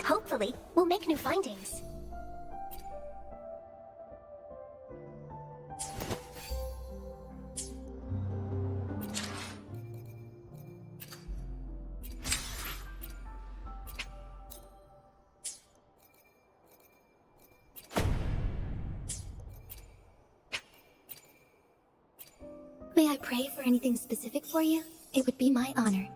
Hopefully, we'll make new findings. May I pray for anything specific for you? It would be my honor.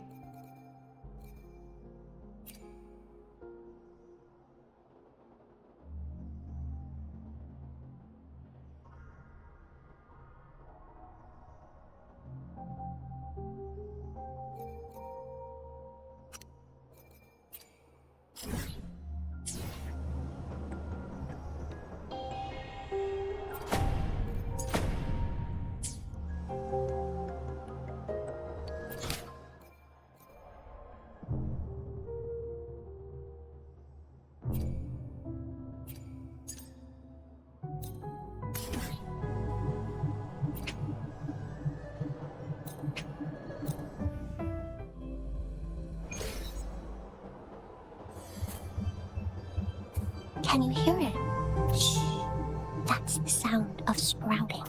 Can you hear it? Shh. That's the sound of sprouting.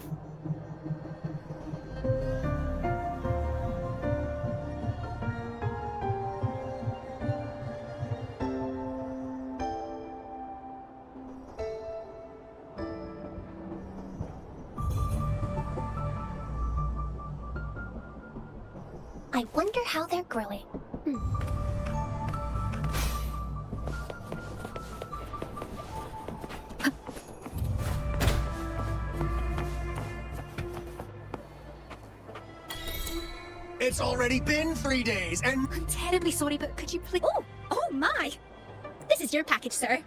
I wonder how they're growing. It's already been 3 days, and... I'm terribly sorry, but could you please... Oh my! This is your package, sir.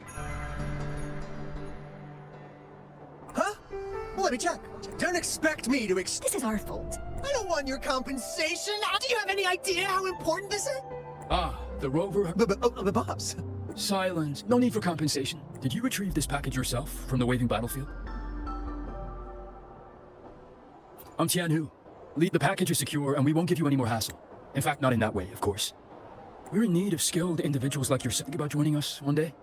Huh? Let me check. Don't expect me to This is our fault. I don't want your compensation! Do you have any idea how important this is? Ah, the rover... The boss. Silence. No need for compensation. Did you retrieve this package yourself from the waving battlefield? I'm Tianhu. The package is secure, and we won't give you any more hassle. In fact, not in that way, of course. We're in need of skilled individuals like yourself. Think about joining us one day?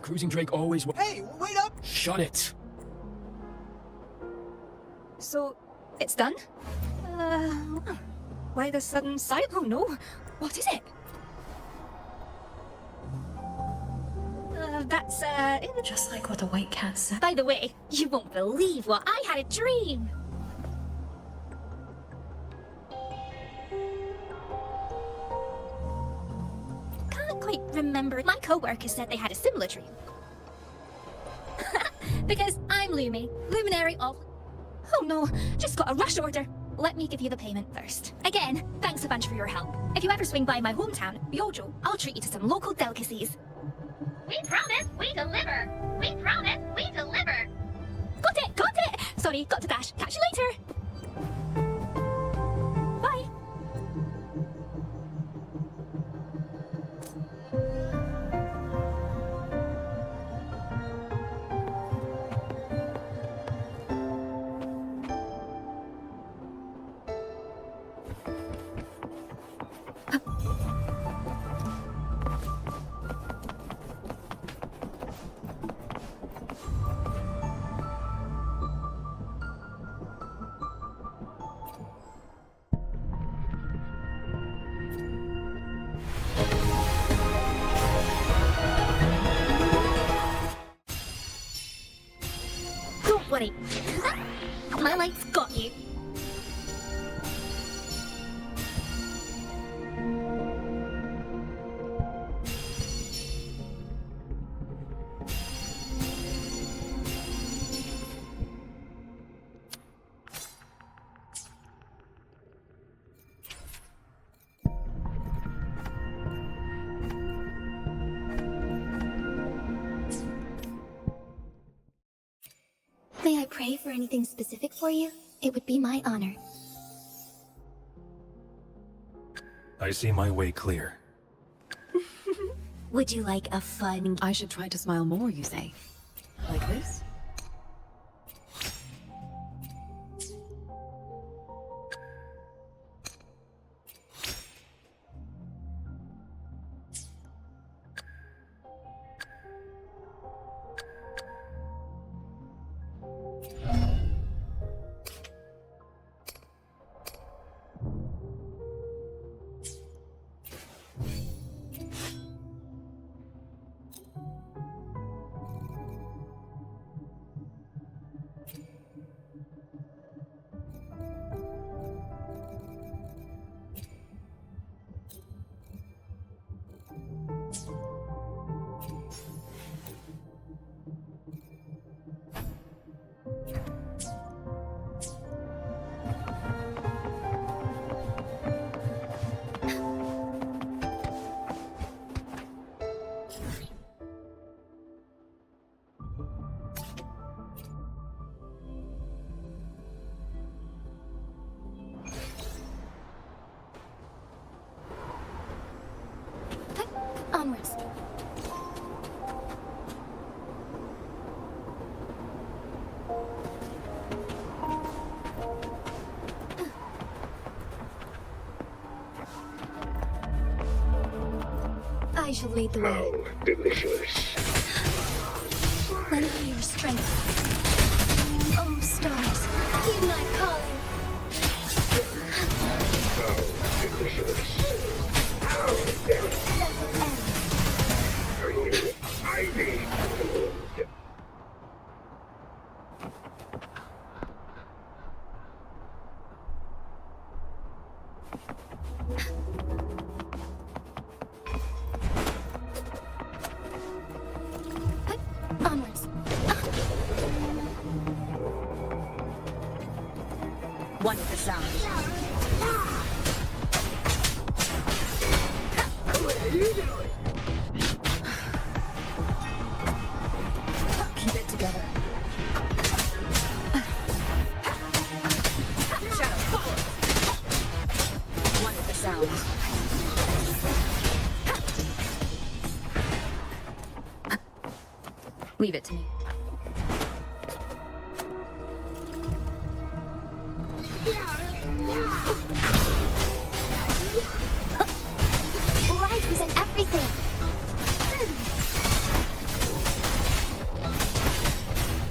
Cruising Drake always... Hey, wait up! Shut it! So, it's done? Why the sudden silence? Oh no! What is it? That's, Just like what the white cat said. By the way, you won't believe what I had a dream! Can't quite remember. My co-workers said they had a similar dream. Because I'm Lumi, Luminary of... Oh no, just got a rush order. Let me give you the payment first. Again, thanks a bunch for your help. If you ever swing by my hometown, Yojo, I'll treat you to some local delicacies. We promise, we deliver. We promise, we deliver. Got it, got it! Sorry, got to dash. Catch you later. Bye. pray for anything specific for you, it would be my honor. I see my way clear. Would you like a fun... I should try to smile more, you say? Like this? Onwards. I shall lead the way. How delicious. Lend me your strength. Oh, stars, heed my calling. How delicious. How delicious. Let it end. I need food. Onwards. One with the sound. Keep it together. Shadow, forward. One with the sound. Leave it to me. Life is in everything.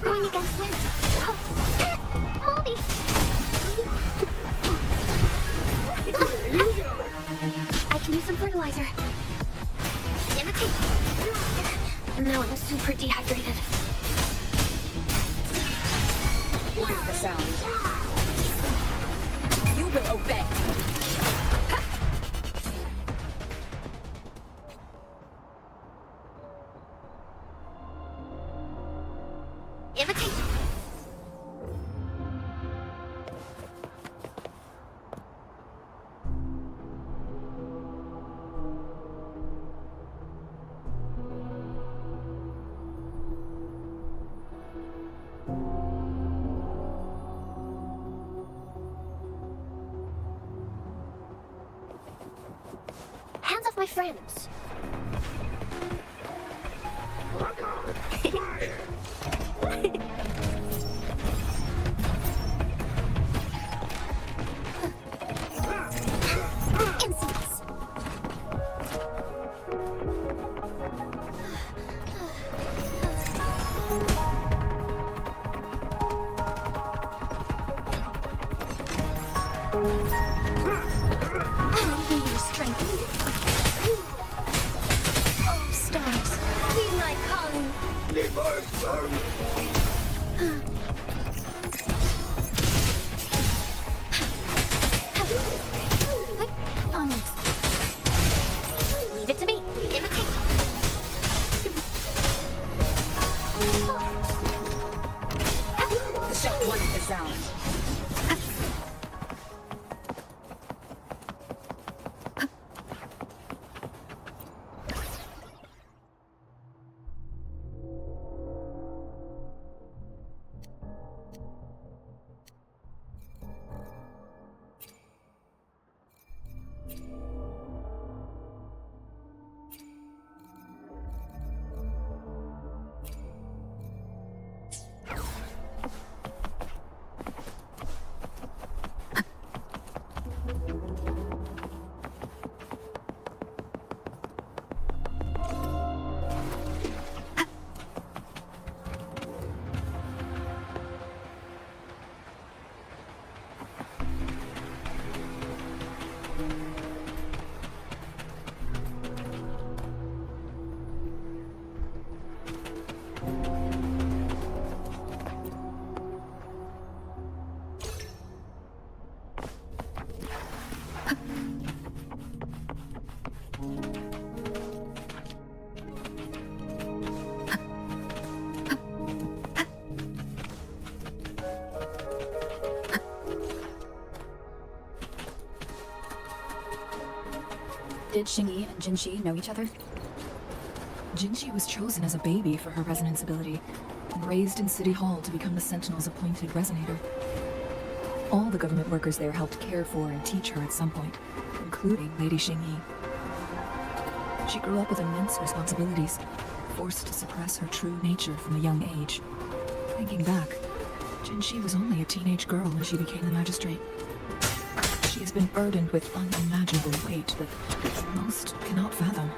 Going against wind. Moldy. I can use some fertilizer. Imitate. Now I'm super dehydrated. One with the sound. You will obey. Imitate. Hands off my friends. Insolence. I need your strength. Oh, stars, heed my calling. Onwards. Leave it to me. Imitate. The shot one with the sound. Did Xingyi and Jinxi know each other? Jinxi was chosen as a baby for her resonance ability, and raised in City Hall to become the Sentinel's appointed resonator. All the government workers there helped care for and teach her at some point, including Lady Xingyi. She grew up with immense responsibilities, forced to suppress her true nature from a young age. Thinking back, Jinxi was only a teenage girl when she became the magistrate. She has been burdened with unimaginable weight that most cannot fathom.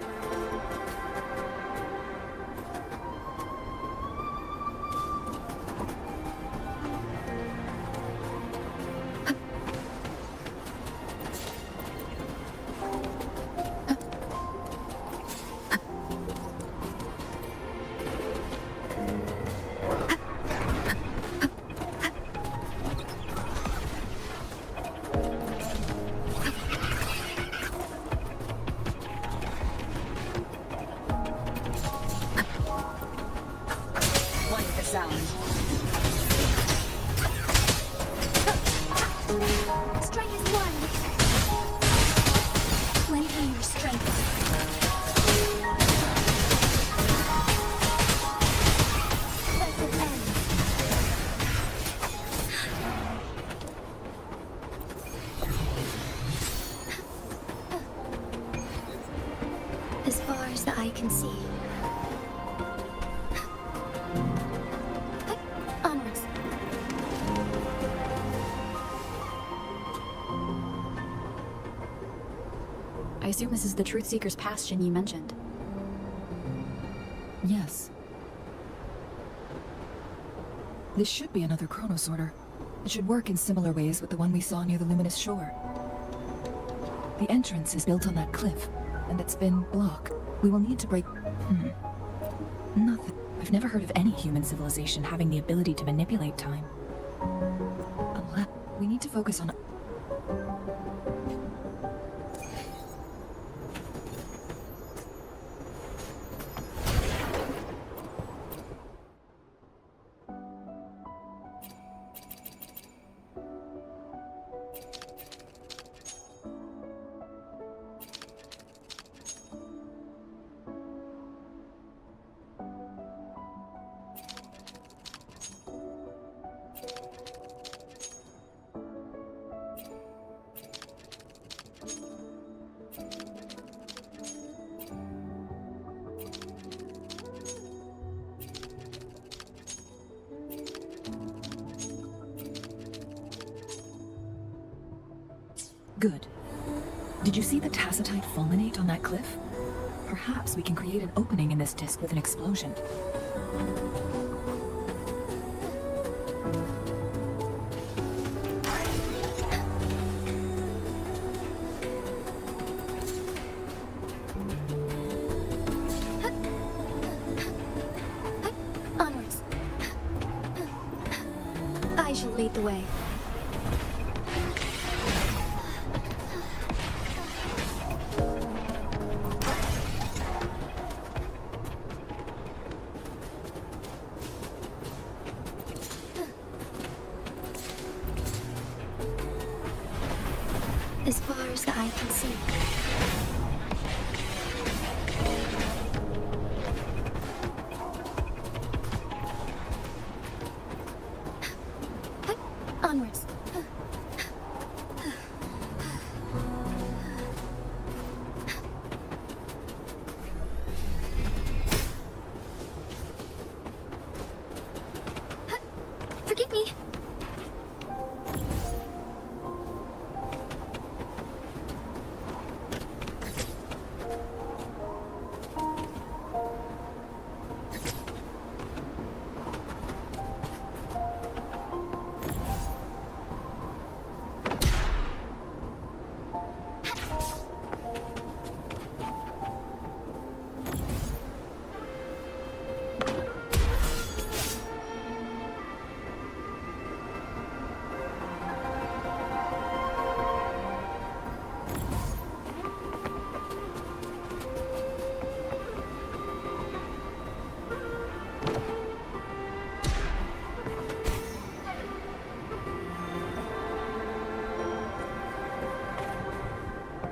Strength is one. Lend me your strength. Let it end. As far as the eye can see. Onwards. I assume this is the Truth Seeker's Bastion you mentioned. Yes. This should be another chronosorter. It should work in similar ways with the one we saw near the Luminous Shore. The entrance is built on that cliff, and it's been blocked. We will need to break... Nothing. I've never heard of any human civilization having the ability to manipulate time. Unless... We need to focus on... Good. Did you see the tacitite fulminate on that cliff? Perhaps we can create an opening in this disk with an explosion. Onwards. I shall lead the way. As far as the eye can see. Onwards. Forgive me.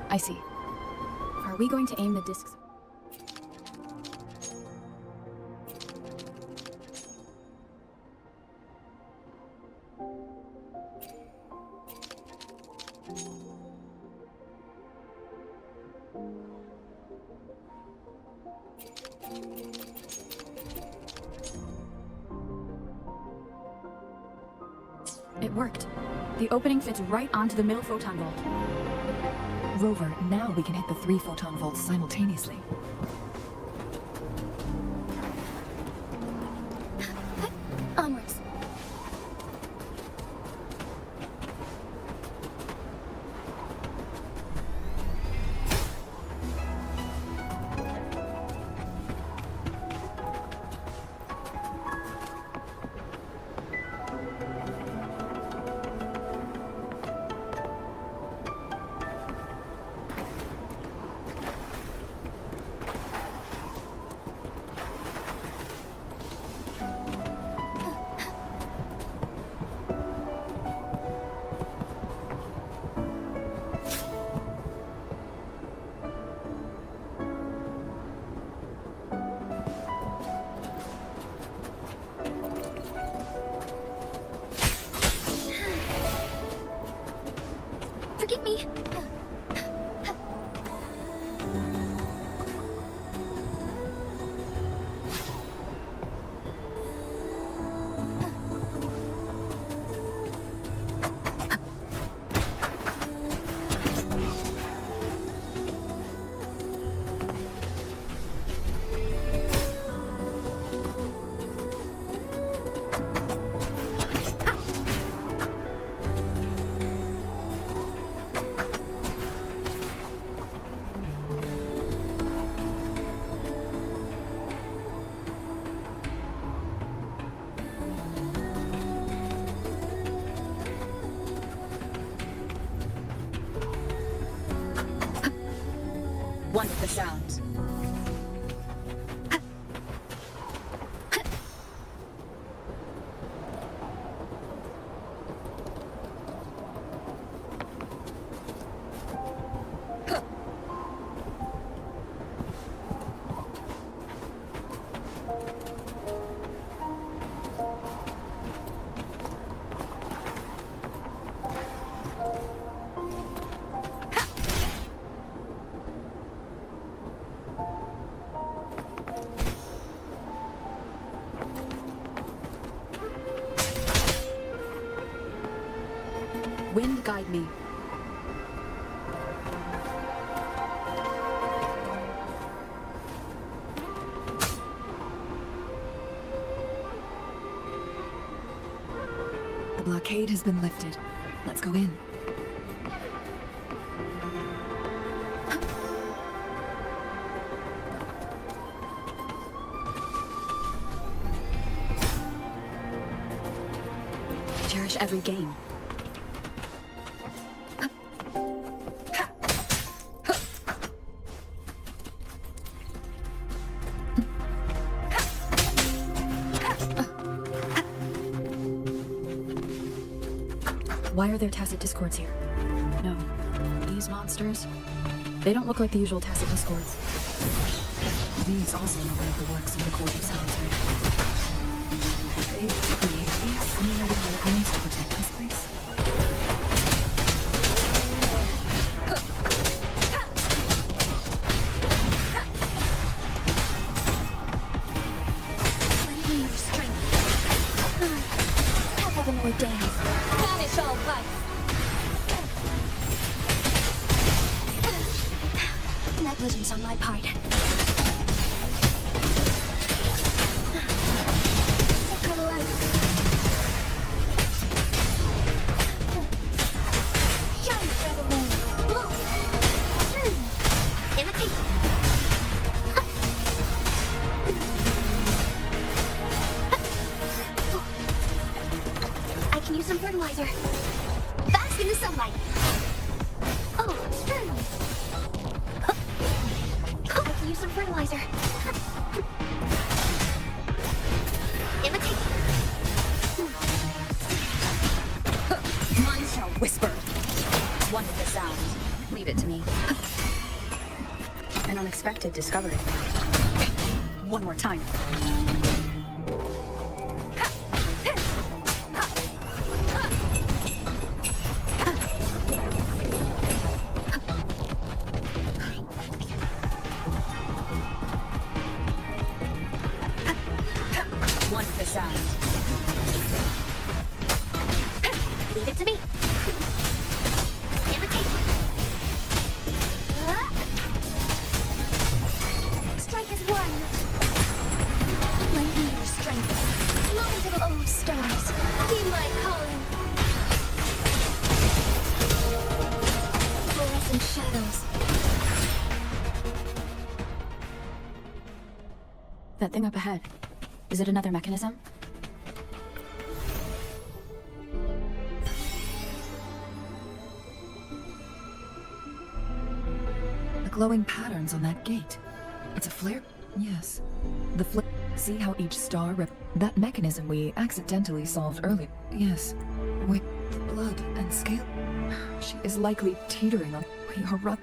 I see. Our Are we going to aim the discs? It worked. The opening fits right onto the middle photon vault. Rover, now we can hit the 3 photon vaults simultaneously. Onwards. Forgive me. Wonderful sounds. Wind guide me. The blockade has been lifted. Let's go in. Cherish every game. Why are there tacit discords here? No. These monsters? They don't look like the usual tacit discords. These also look like the works of the Court of Solitude. They create these simulated weapons to protect this place? Lend me your strength. Have heaven ordained. Banish all vice. Negligence on my part. Sacred life. Shine, Featherwing. Blow. Imitate. I can use some fertilizer. Bask in the sunlight. Oh, I can use some fertilizer. Imitate. Mine shall whisper. Wonderful sounds. Leave it to me. An unexpected discovery. One more time. One for the sound. Leave it to me. Imitate. Strike is one. Lend me your strength. Look into the old stars. Heed my calling. Fluorescent shadows. That thing up ahead. Is it another mechanism? The glowing patterns on that gate. It's a flare? Yes. The flare. See how each star that mechanism we accidentally solved earlier. Yes. Wait, the blood and scale. She is likely teetering on. We are rough.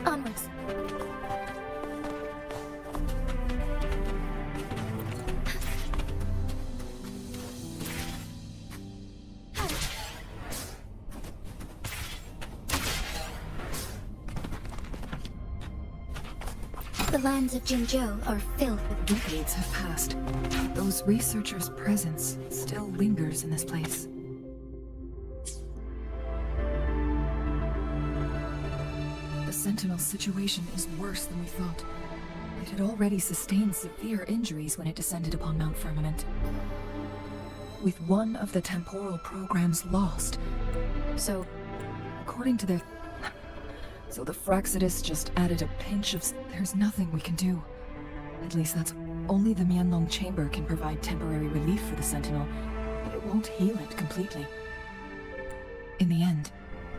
Onwards. The lands of Jinzhou are filled with Decades have passed. Those researchers' presence still lingers in this place. The Sentinel situation is worse than we thought. It had already sustained severe injuries when it descended upon Mount Firmament. With one of the temporal programs lost. So, according to their... So the Fraxidus just added a pinch of... There's nothing we can do. At least that's... Only the Mianlong Chamber can provide temporary relief for the Sentinel, but it won't heal it completely. In the end,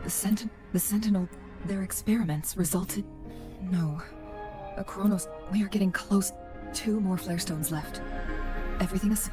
the Sentinel... Their experiments resulted... No. A Chronos... We are getting close. 2 more flare stones left. Everything is...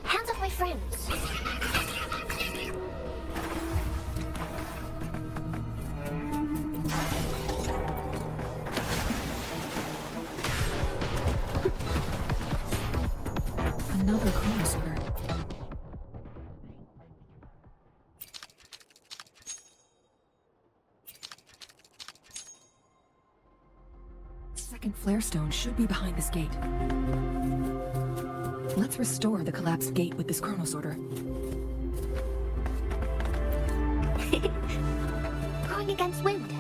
hands off my friends. Another Chronos order. Second flare stone should be behind this gate. Let's restore the collapsed gate with this Chronos order. Growing against wind.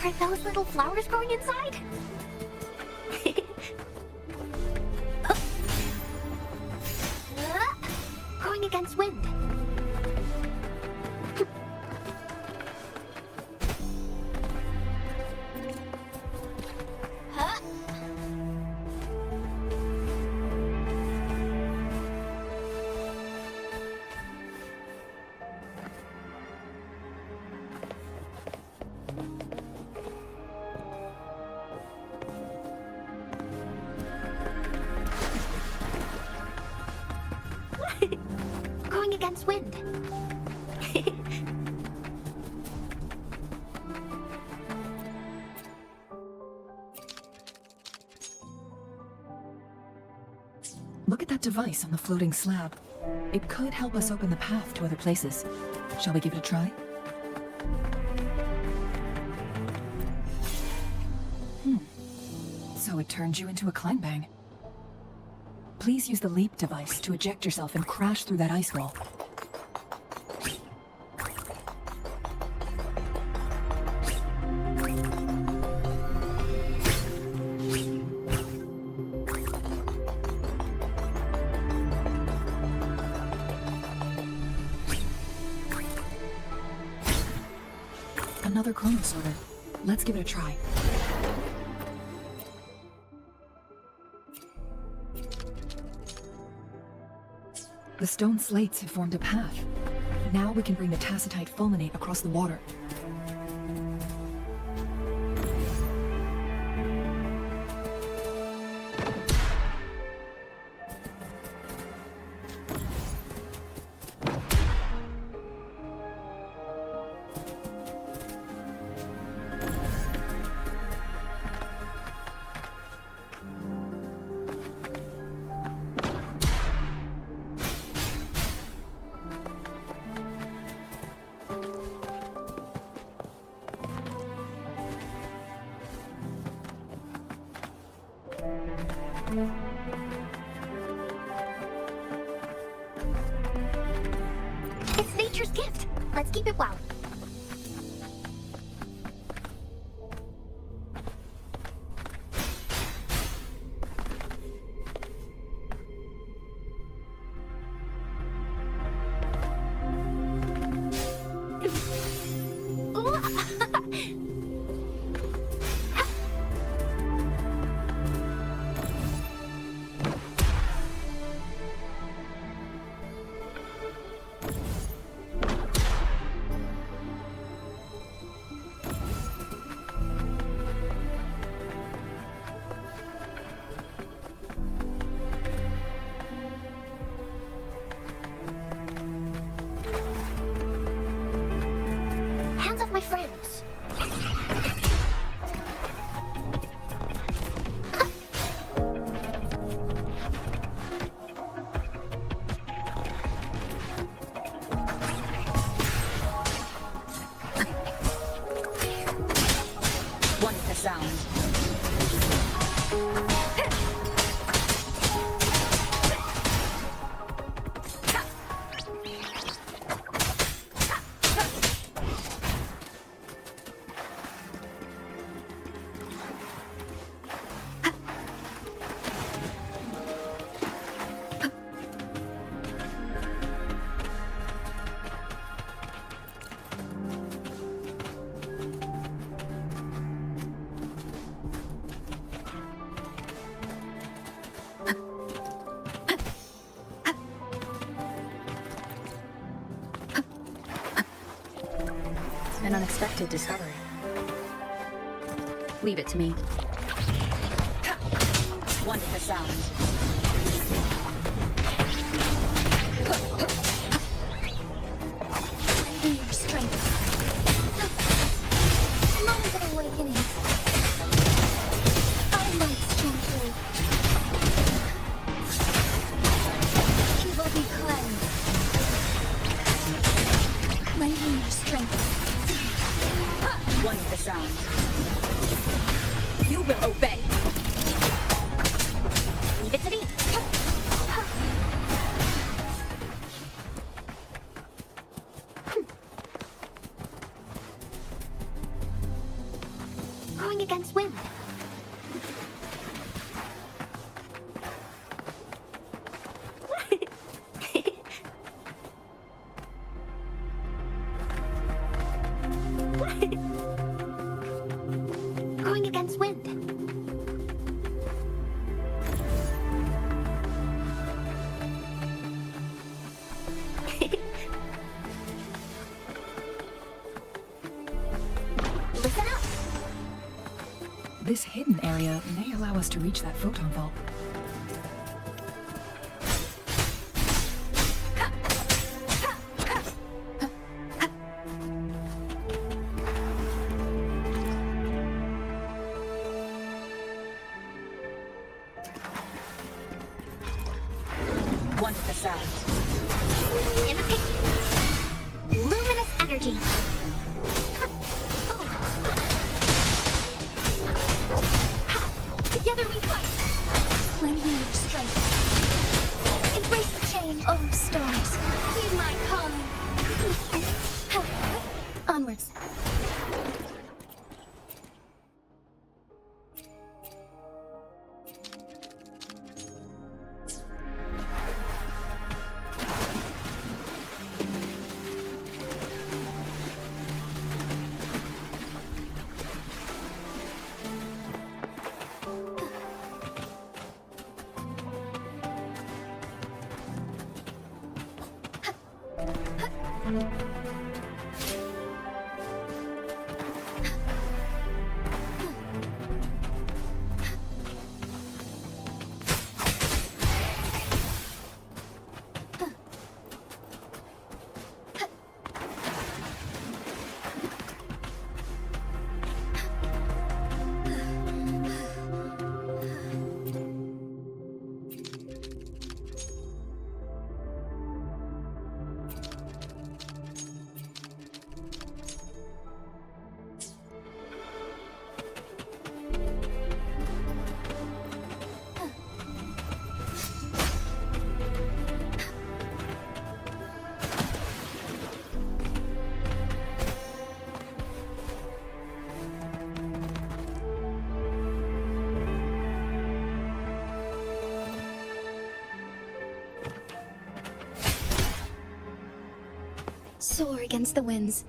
Are those little flowers growing inside? Growing against wind. Going against wind. Look at that device on the floating slab. It could help us open the path to other places. Shall we give it a try? So it turned you into a clangbang. Please use the leap device to eject yourself and crash through that ice wall. Another chronosorter. Let's give it a try. The stone slates have formed a path. Now we can bring the tacitite fulminate across the water. It's nature's gift. Let's keep it well. Hands off my friends. Wonderful sound. An unexpected discovery. Leave it to me. Wonderful sound. Your strength. Moment of awakening. I might stream through. You will be cleansed. Lending your strength. Wonderful sound. You will obey. Leave it to me. Going against wind. Going against wind. Listen up. This hidden area may allow us to reach that photon vault. Wonderful sound. Imitate. Luminous energy. Together Soar against the winds.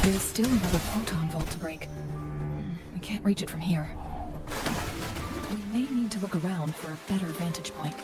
There's still another photon vault to break. We can't reach it from here. We may need to look around for a better vantage point.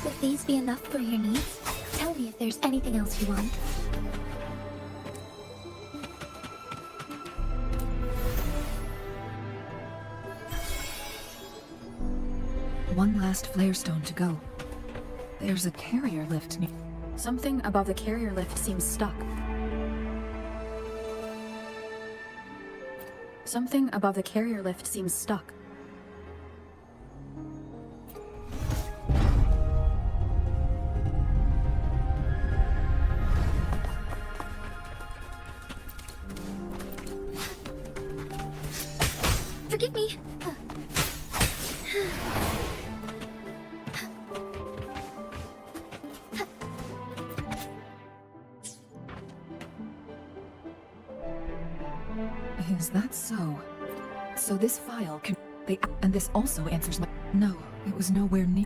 Will these be enough for your needs? Tell me if there's anything else you want. One last flare stone to go. There's a carrier lift near. Something above the carrier lift seems stuck. Something above the carrier lift seems stuck. Forgive me. Is that so? So this file can... And this also answers my... No, it was nowhere near...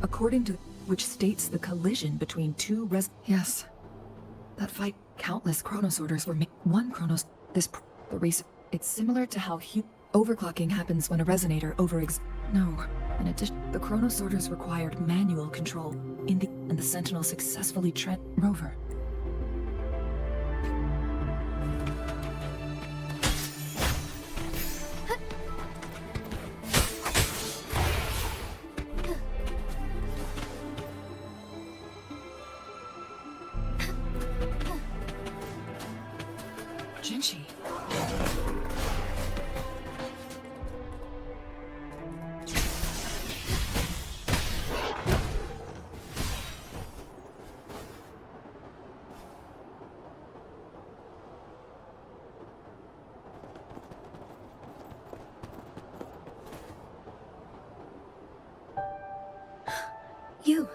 According to... Which states the collision between two Yes. That fight, countless Chronos orders were made. One Chronos... The reason... It's similar to how overclocking happens when a resonator No. In addition, the Chronos orders required manual control. And the Sentinel successfully Rover. Jinchi. You.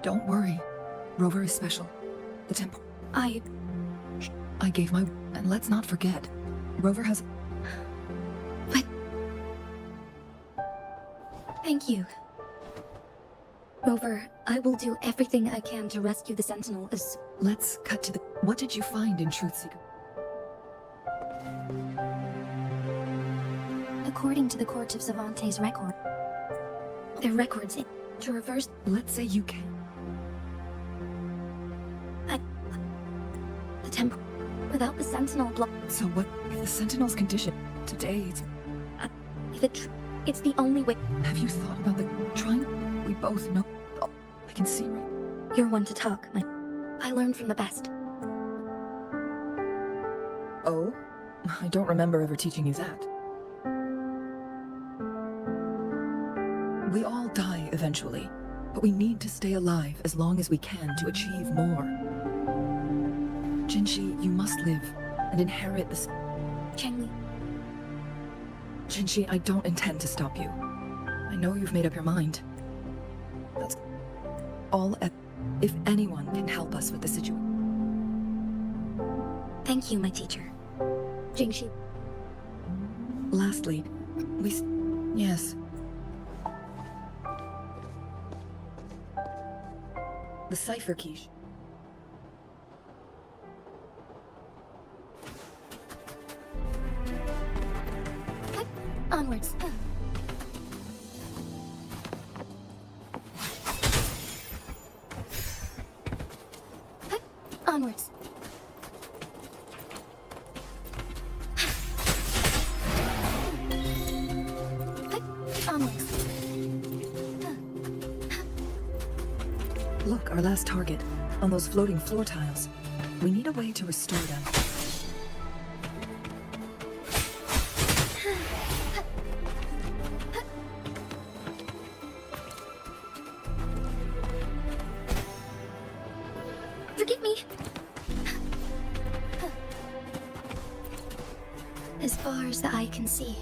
Don't worry. Rover is special. The temple. I gave my... And let's not forget. Rover has... But... Thank you. Rover, I will do everything I can to rescue the Sentinel as... Let's cut to the... What did you find in Truthseeker? According to the Court of Savante's record... Their records to reverse... Let's say you can. The temple... Without the Sentinel block... So what if the Sentinel's condition? Today, it's the only way... Have you thought about the... Trying? We both know... Oh, I can see right... You're one to talk, I learned from the best. Oh? I don't remember ever teaching you that. We all die eventually, but we need to stay alive as long as we can to achieve more. Jinshi, you must live and inherit this. Can we? Jinshi, I don't intend to stop you. I know you've made up your mind. That's all. If anyone can help us with the situation. Thank you, my teacher. Jingshi. Lastly, yes. The cipher quiche. Onwards. Onwards. Onwards. Look, our last target. On those floating floor tiles. We need a way to restore them. Forgive me. As far as the eye can see.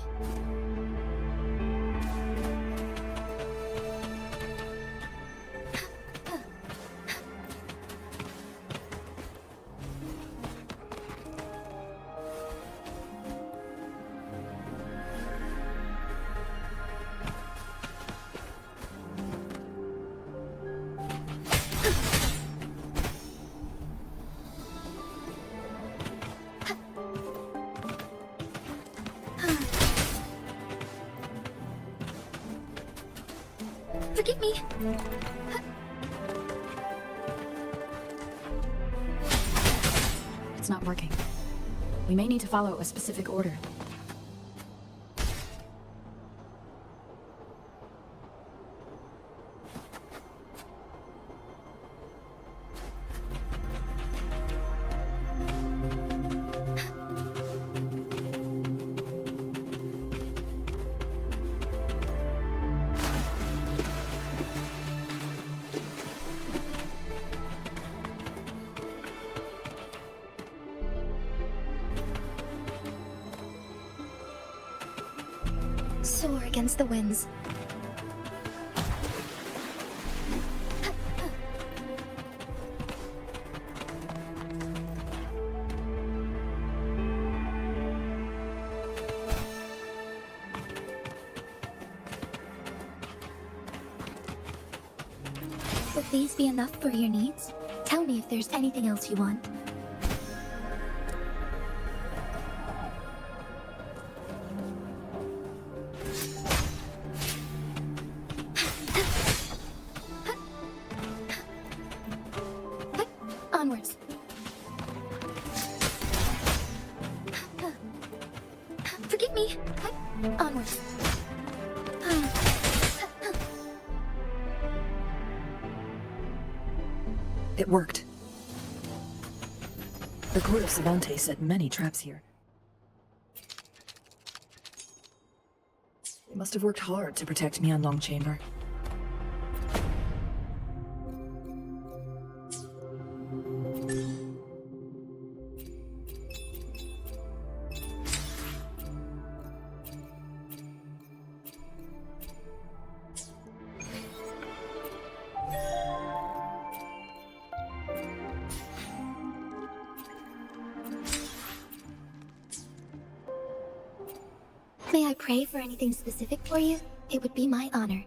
Forgive me. It's not working. We may need to follow a specific order. Soar against the winds. Will these be enough for your needs? Tell me if there's anything else you want. Onwards. Forgive me. Onwards. It worked. The court of Savante set many traps here. They must have worked hard to protect Mianlong Chamber. May I pray for anything specific for you? It would be my honor.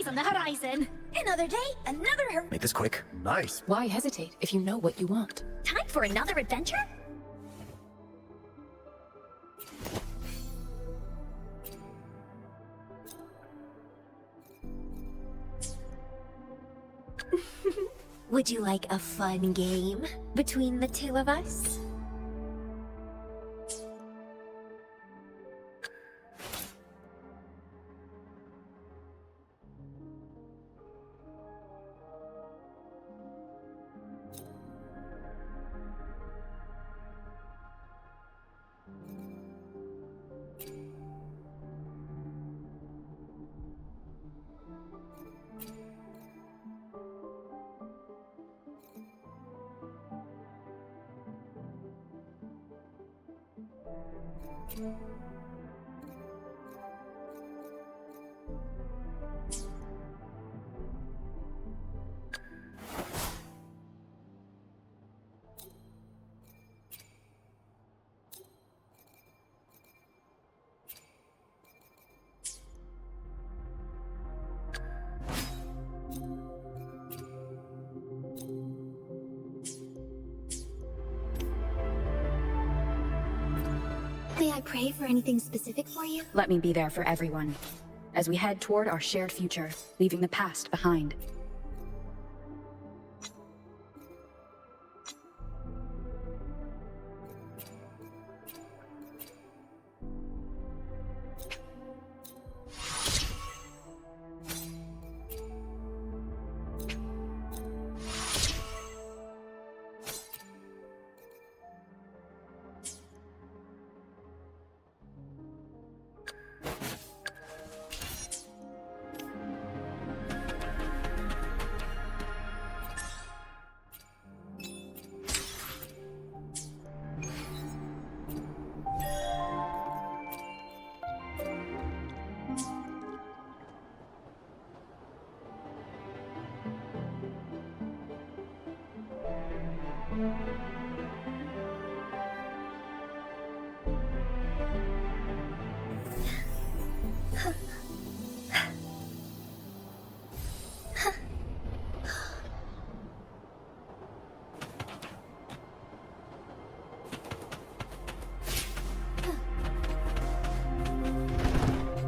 eyes on the horizon. Another day, another Make this quick. Nice. Why hesitate if you know what you want? time for another adventure? Would you like a fun game between the two of us? May I pray for anything specific for you? Let me be there for everyone, as we head toward our shared future, leaving the past behind.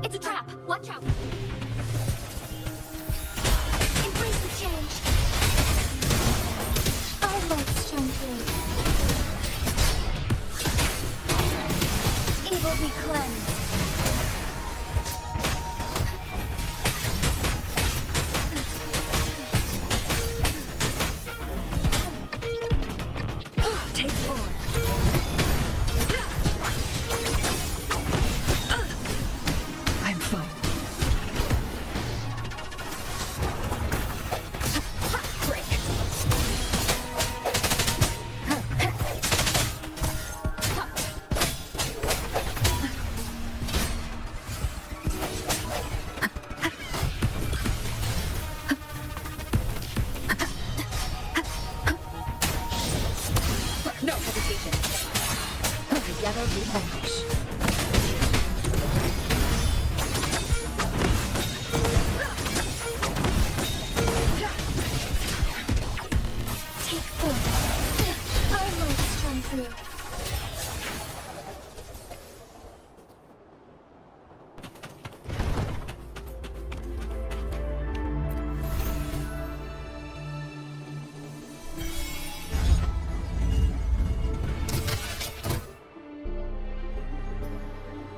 It's a trap! Watch out! Embrace the change! Our lights shine through. Evil be cleansed. Take forward. I'm fine. No hesitation. Together we vanish. Take forward. Our lights shine through.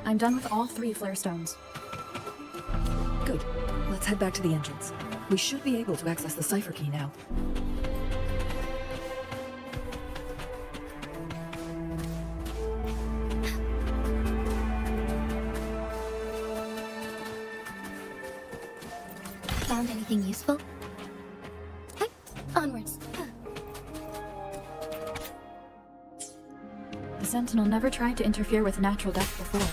I'm done with all 3 flare stones. Good. Let's head back to the entrance. We should be able to access the cipher key now. Found anything useful? Okay, onwards. The Sentinel never tried to interfere with natural death before.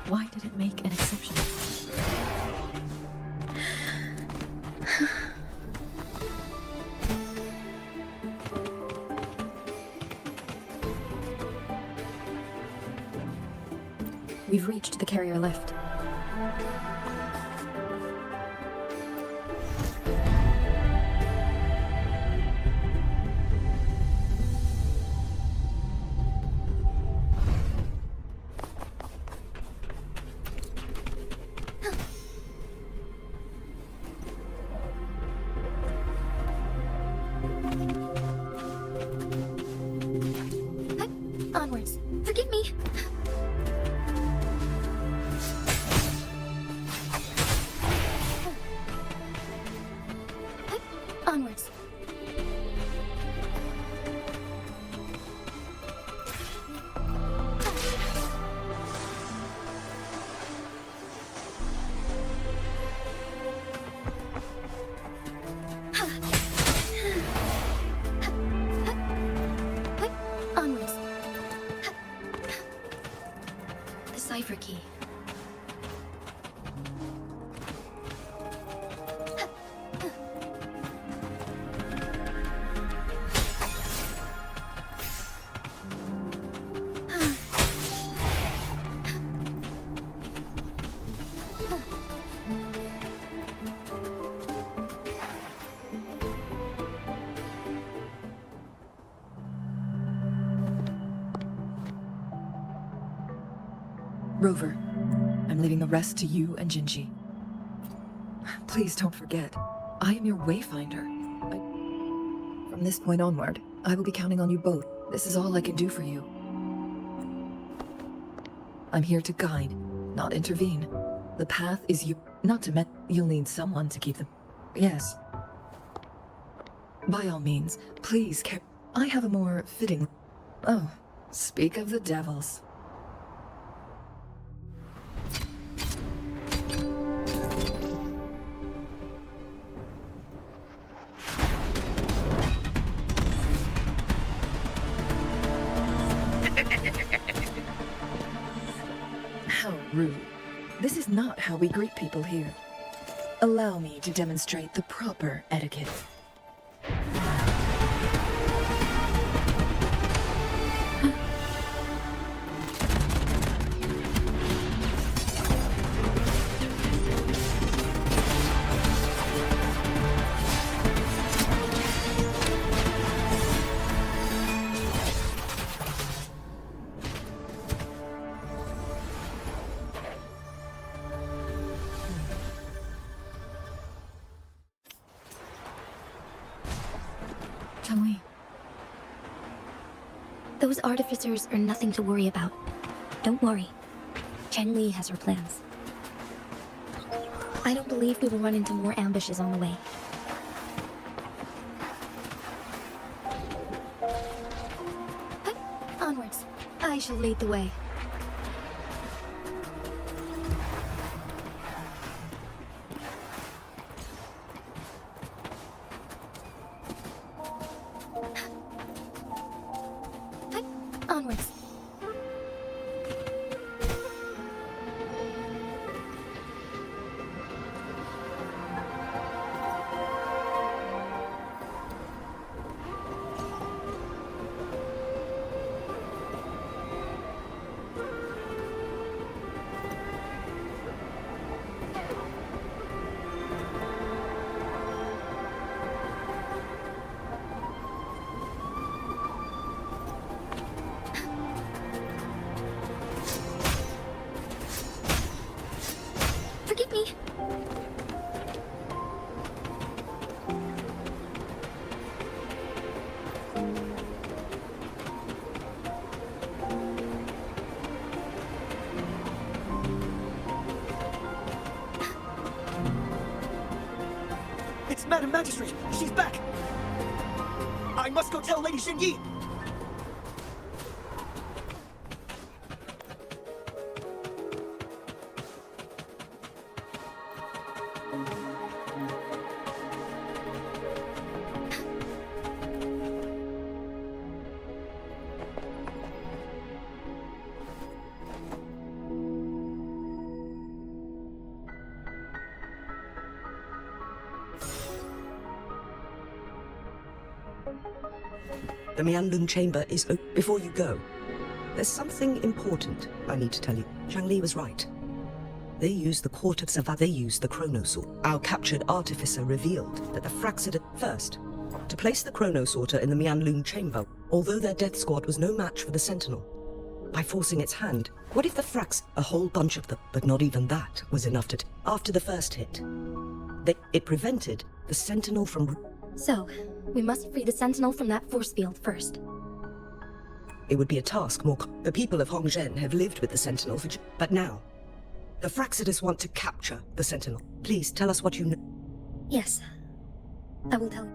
Why did it make an exception? We've reached the carrier lift. Forgive me. Onwards. Onwards. The cipher key. Rover, I'm leaving the rest to you and Jinji. Please don't forget, I am your wayfinder. From this point onward, I will be counting on you both. This is all I can do for you. I'm here to guide, not intervene. The path is you. Not to you'll need someone to keep them. Yes. By all means, please care. I have a more fitting. Oh, speak of the devils. How rude. This is not how we greet people here. Allow me to demonstrate the proper etiquette. Changli. Those artificers are nothing to worry about. Don't worry. Changli has her plans. I don't believe we will run into more ambushes on the way. Onwards. I shall lead the way. Onwards. Forgive me. It's Madam Magistrate! She's back! I must go tell Lady Xinyi! The Mian chamber is open. Before you go, there's something important I need to tell you. Changli was right. They used the Court of Savannah. They used the Chronosaur. Our captured artificer revealed that the Fraxida first to place the Chronosorter in the Mian chamber, although their death squad was no match for the Sentinel. By forcing its hand, what if the Frax, a whole bunch of them, but not even that, was enough to after the first hit? It prevented the Sentinel from... So, we must free the Sentinel from that force field first. It would be a task more. The people of Hongzhen have lived with the Sentinel for. But now, the Fraxidus want to capture the Sentinel. Please tell us what you know. Yes. I will tell you.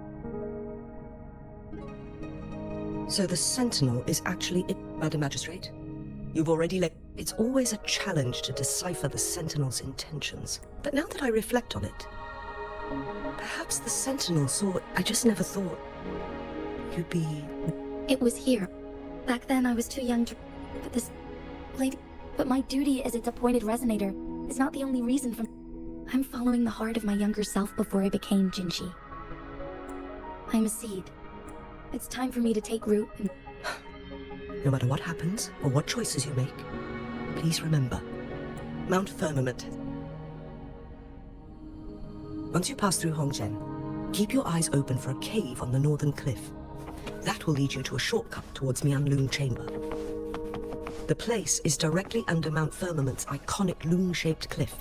So the Sentinel is actually it, Madam Magistrate? You've already let. It's always a challenge to decipher the Sentinel's intentions. But now that I reflect on it, perhaps the Sentinel saw. I just never thought you'd be. It was here. Back then I was too young to. But this lady. But my duty as its appointed resonator is not the only reason for. I'm following the heart of my younger self before I became Jinshi. I'm a seed. It's time for me to take root and. No matter what happens or what choices you make, please remember, Mount Firmament. Once you pass through Hongzhen, keep your eyes open for a cave on the northern cliff. That will lead you to a shortcut towards Mianlun Chamber. The place is directly under Mount Firmament's iconic loon-shaped cliff.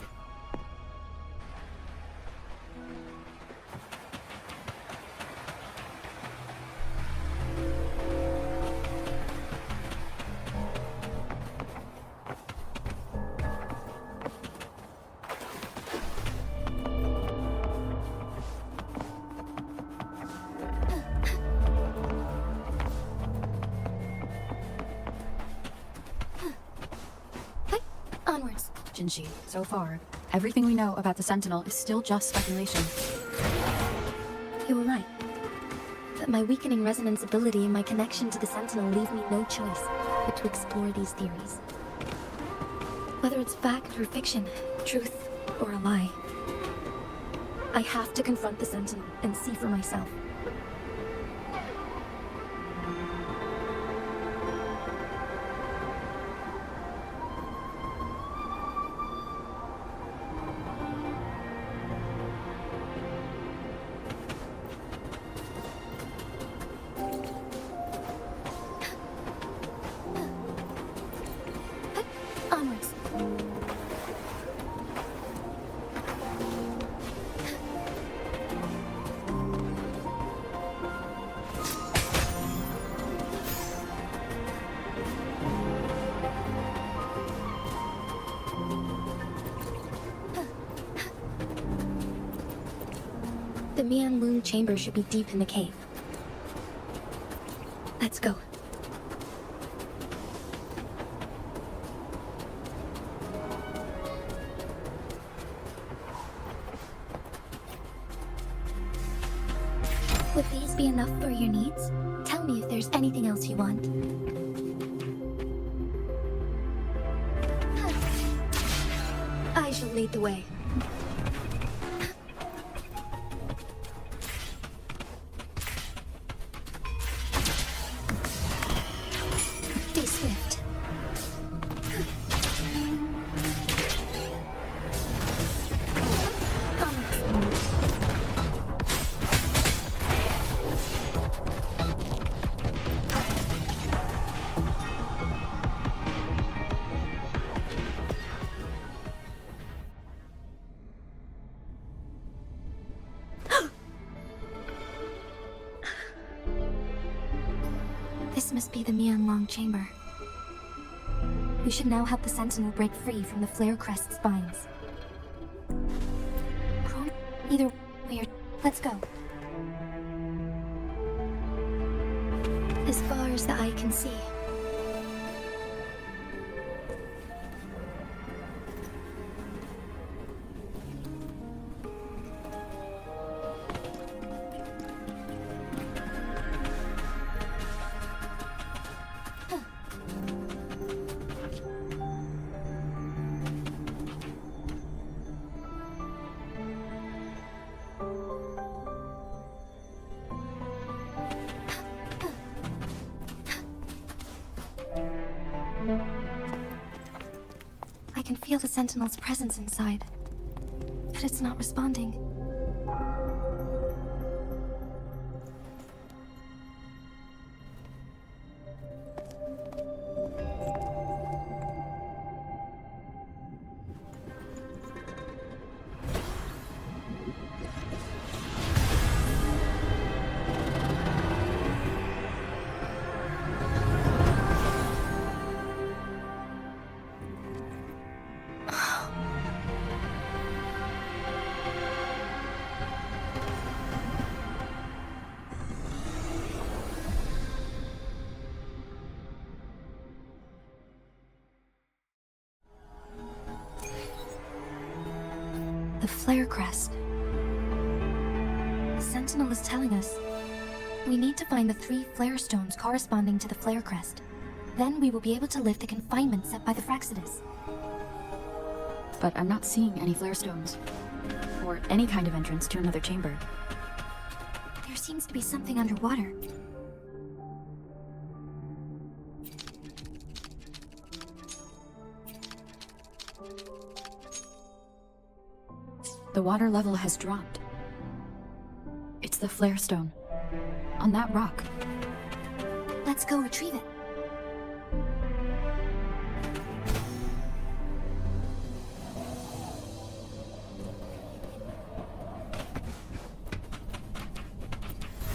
Onwards. Jinshi, so far, everything we know about the Sentinel is still just speculation. You were right. But my weakening resonance ability and my connection to the Sentinel leave me no choice but to explore these theories. Whether it's fact or fiction, truth or a lie, I have to confront the Sentinel and see for myself. Onwards. The Mianlun Chamber should be deep in the cave. Let's go. Would these be enough for your needs? Tell me if there's anything else you want. I shall lead the way. Be swift. This must be the Mianlun Chamber. We should now help the Sentinel break free from the Flare Crest spines. Either way, let's go. As far as the eye can see. I can feel the Sentinel's presence inside, but it's not responding. The flare crest. The Sentinel is telling us we need to find the 3 flare stones corresponding to the flare crest. Then we will be able to lift the confinement set by the Fraxidus. But I'm not seeing any flare stones. Or any kind of entrance to another chamber. There seems to be something underwater. The water level has dropped. It's the flare stone. On that rock. Let's go retrieve it.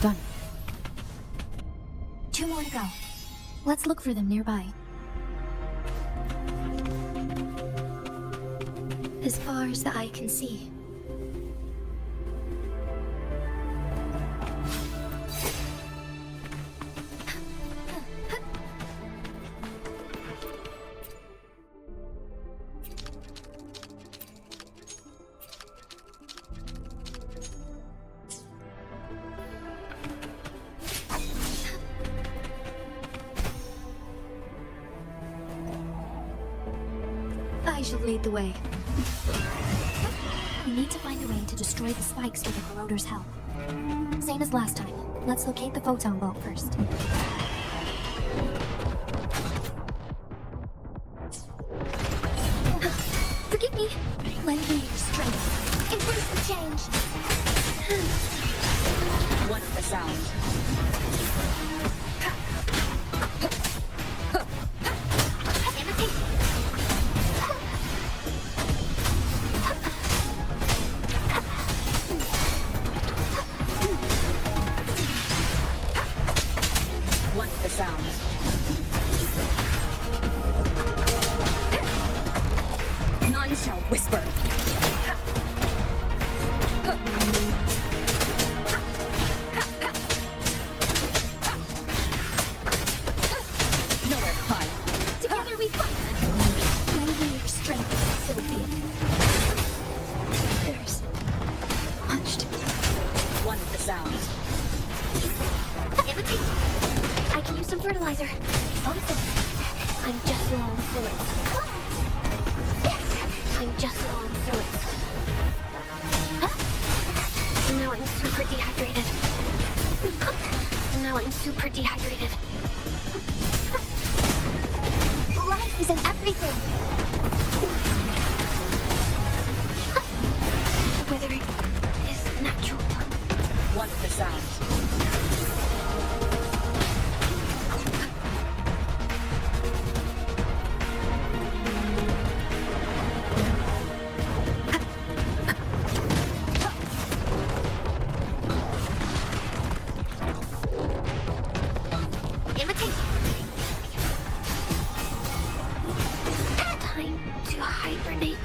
Done. 2 more to go. Let's look for them nearby. As far as the eye can see. I shall lead the way. We need to find a way to destroy the spikes with the corroder's help. Same as last time. Let's locate the photon bolt first. Forgive me. Lend me your strength. Embrace the change. What's the sound? What's the sound? None shall whisper. Nowhere to hide. Together we fight. Lend me your strength, Sylvia. There's much to be. What's the sound? Imitate. I can use some fertilizer. Something. I'm just low on fluids. I'm just low on fluids. Now I'm super dehydrated. Now I'm super dehydrated. Life is in everything. Withering is natural. What's the sound? Imitate. Time to hibernate.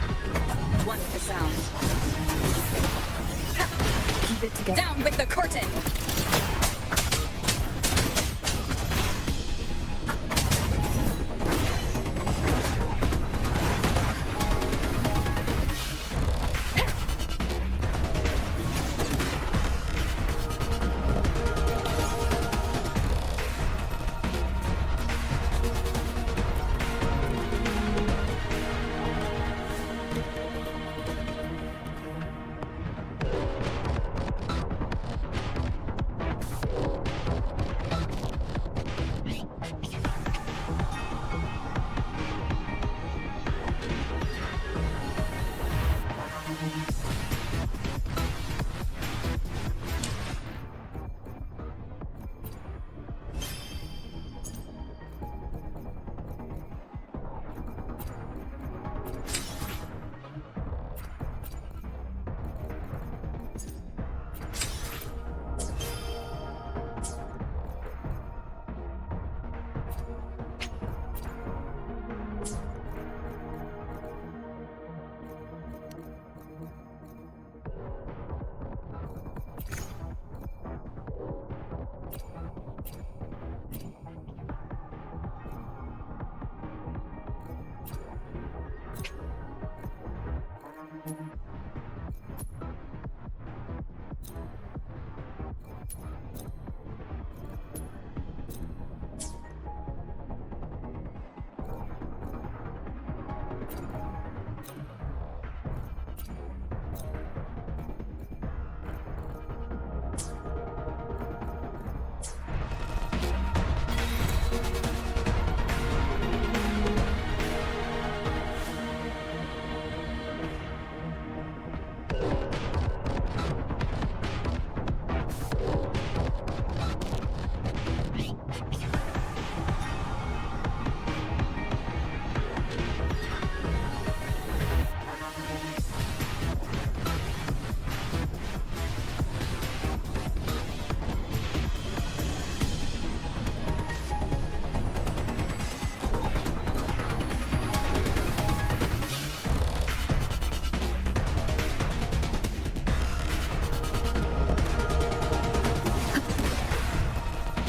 What's the sound? Keep it together. Down with the curtain!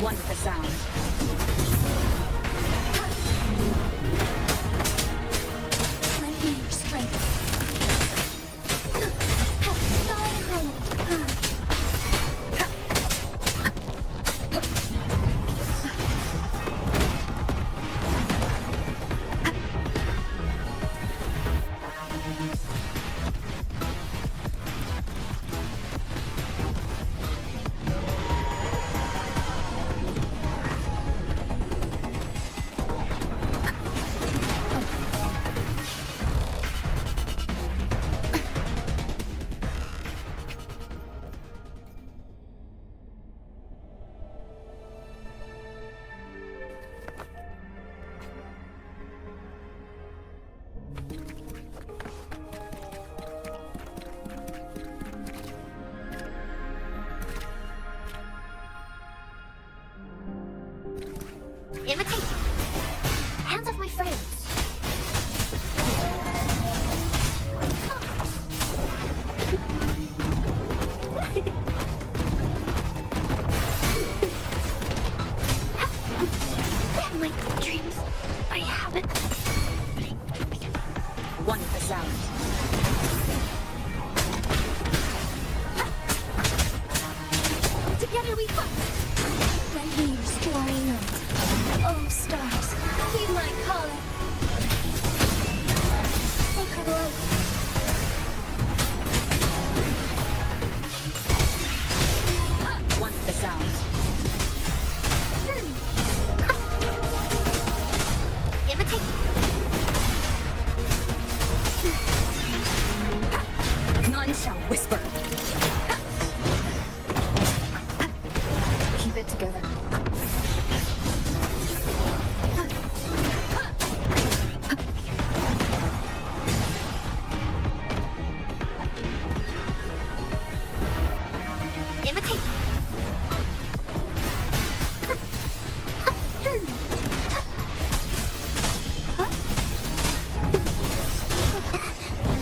Wonderful sound. Lend me your strength. Invitation. Hands off my friends. My dreams. I have it. Wonderful sound. Together we fight. Lend me your story note. Oh, stars, heed my calling. Sacred light. Wonderful sound. Invitation. None shall whisper. Keep it together. Invitation.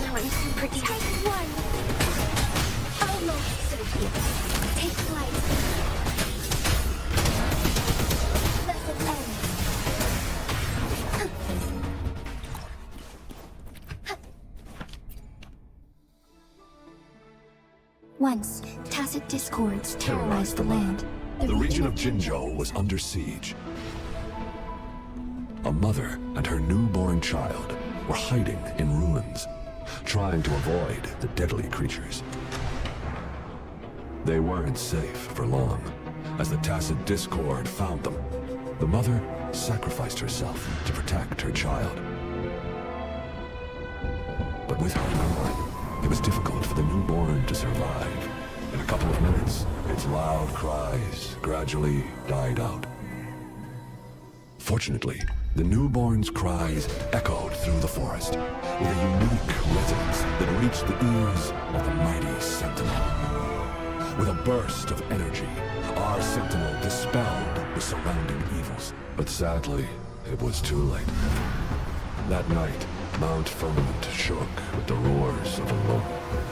Now I'm super deep. Take one. Almost so deep. Take flight. Blessed end. Once, tacit discords terrorized the land. The region of Jinzhou was under siege. A mother and her newborn child were hiding in ruins, trying to avoid the deadly creatures. They weren't safe for long, as the tacit discord found them. The mother sacrificed herself to protect her child. But with her newborn, it was difficult for the newborn to survive. In a couple of minutes, its loud cries gradually died out. Fortunately, the newborn's cries echoed through the forest with a unique resonance that reached the ears of the mighty Sentinel. With a burst of energy, our Sentinel dispelled the surrounding evils. But sadly, it was too late. That night, Mount Firmament shook with the roars of a moon,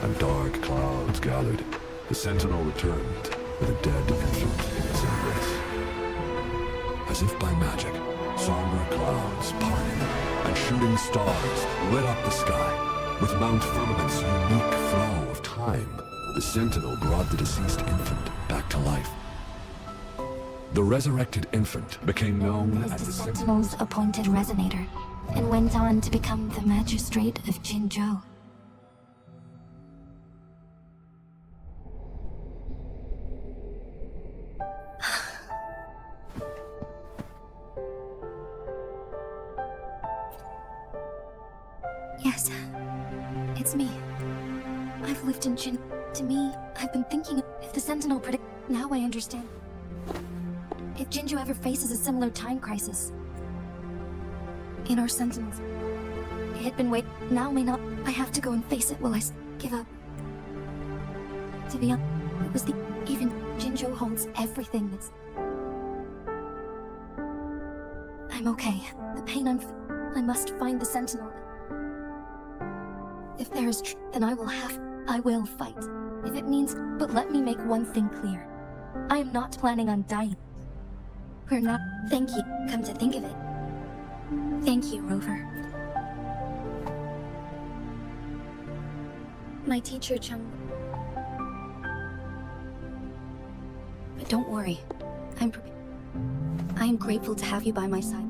and dark clouds gathered. The Sentinel returned with a dead infant in its embrace. As if by magic, somber clouds parted, and shooting stars lit up the sky. With Mount Firmament's unique flow of time, the Sentinel brought the deceased infant back to life. The resurrected infant became known as the Sentinel's appointed resonator. and went on to become the magistrate of Jinzhou. Yes, it's me. I've lived in Jin. To me, I've been thinking if the Sentinel predict. Now I understand. If Jinzhou ever faces a similar time crisis, in our Sentinels, it had been now may not. I have to go and face it. Will I give up? To be honest, it was the even Jinzhou holds everything that's. I'm okay. The pain I must find the Sentinel. If there is then I will fight. If it means, but let me make one thing clear. I am not planning on dying. We're not. Thank you. Come to think of it. Thank you, Rover. My teacher, Chung. But don't worry. I am grateful to have you by my side.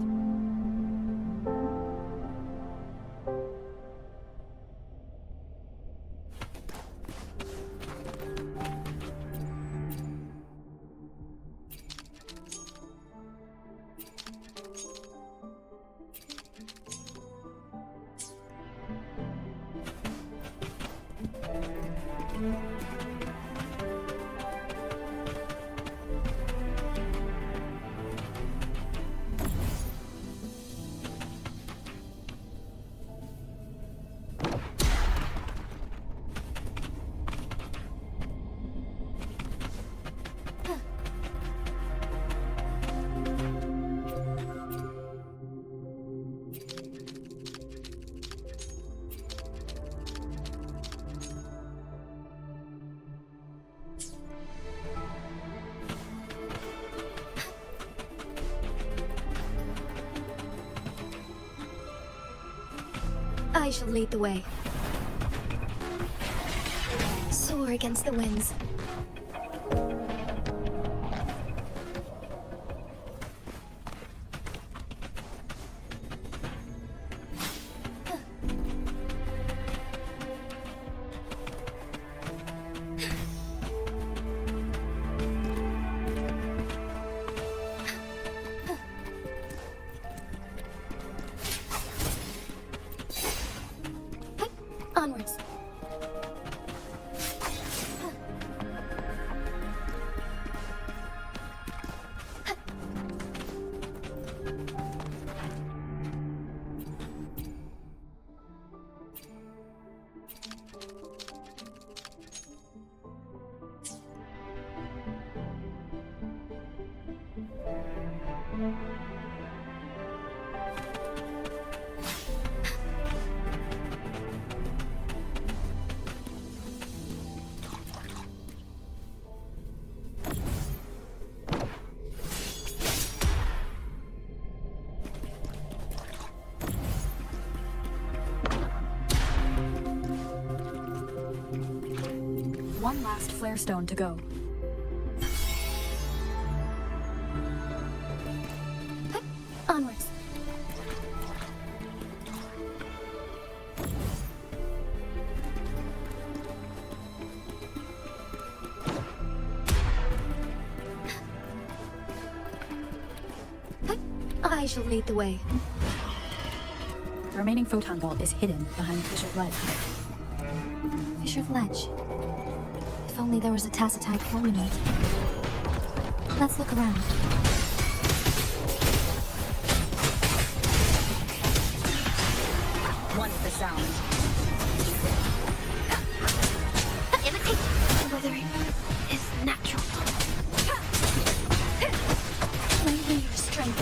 I shall lead the way. Soar against the winds. Onwards. One last flare stone to go. Onwards. I shall lead the way. The remaining photon vault is hidden behind Fisher Ledge. Fisher Ledge. If only there was a Tacitite fulminate. Let's look around. Once the sound. Imitate. Wuthering is natural. Lend me your strength.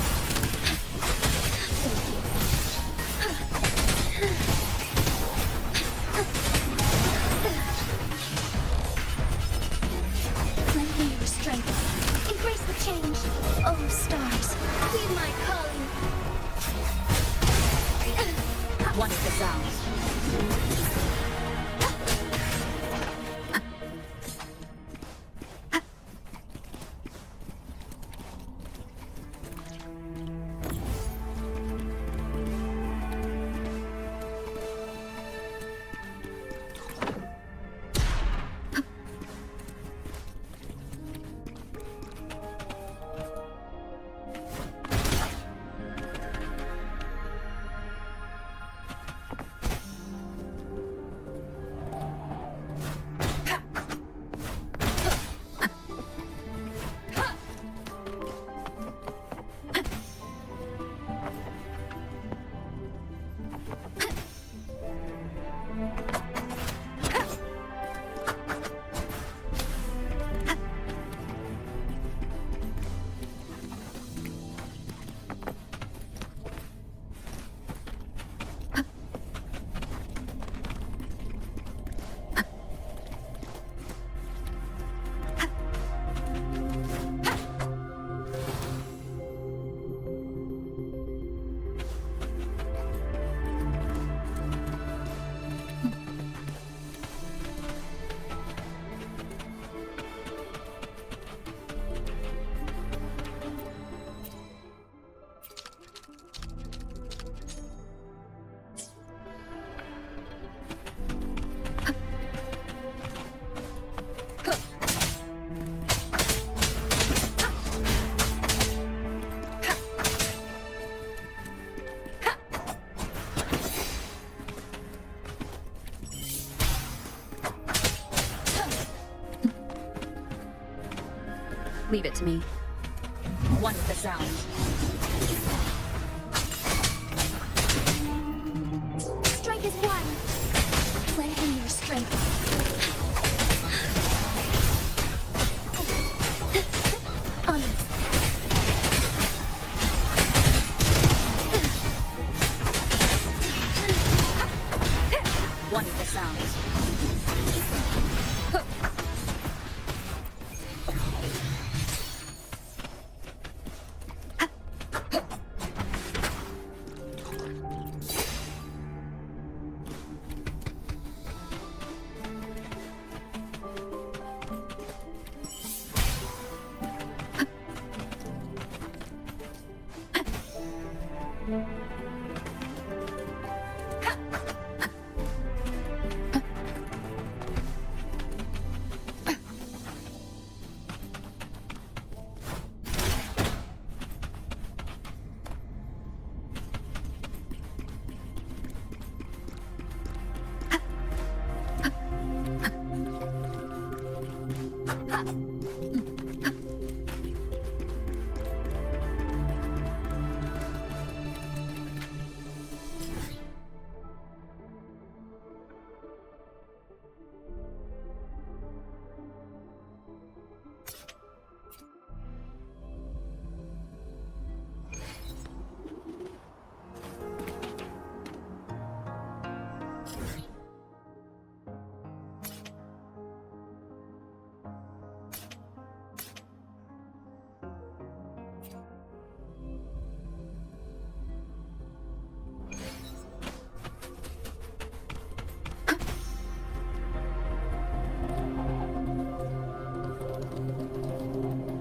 Lend me your strength. Embrace the change. Oh, stars, heed my calling. Once the sound. Leave it to me. One with the sound. Strength is one. Lend him your strength. Onwards. One with the sound.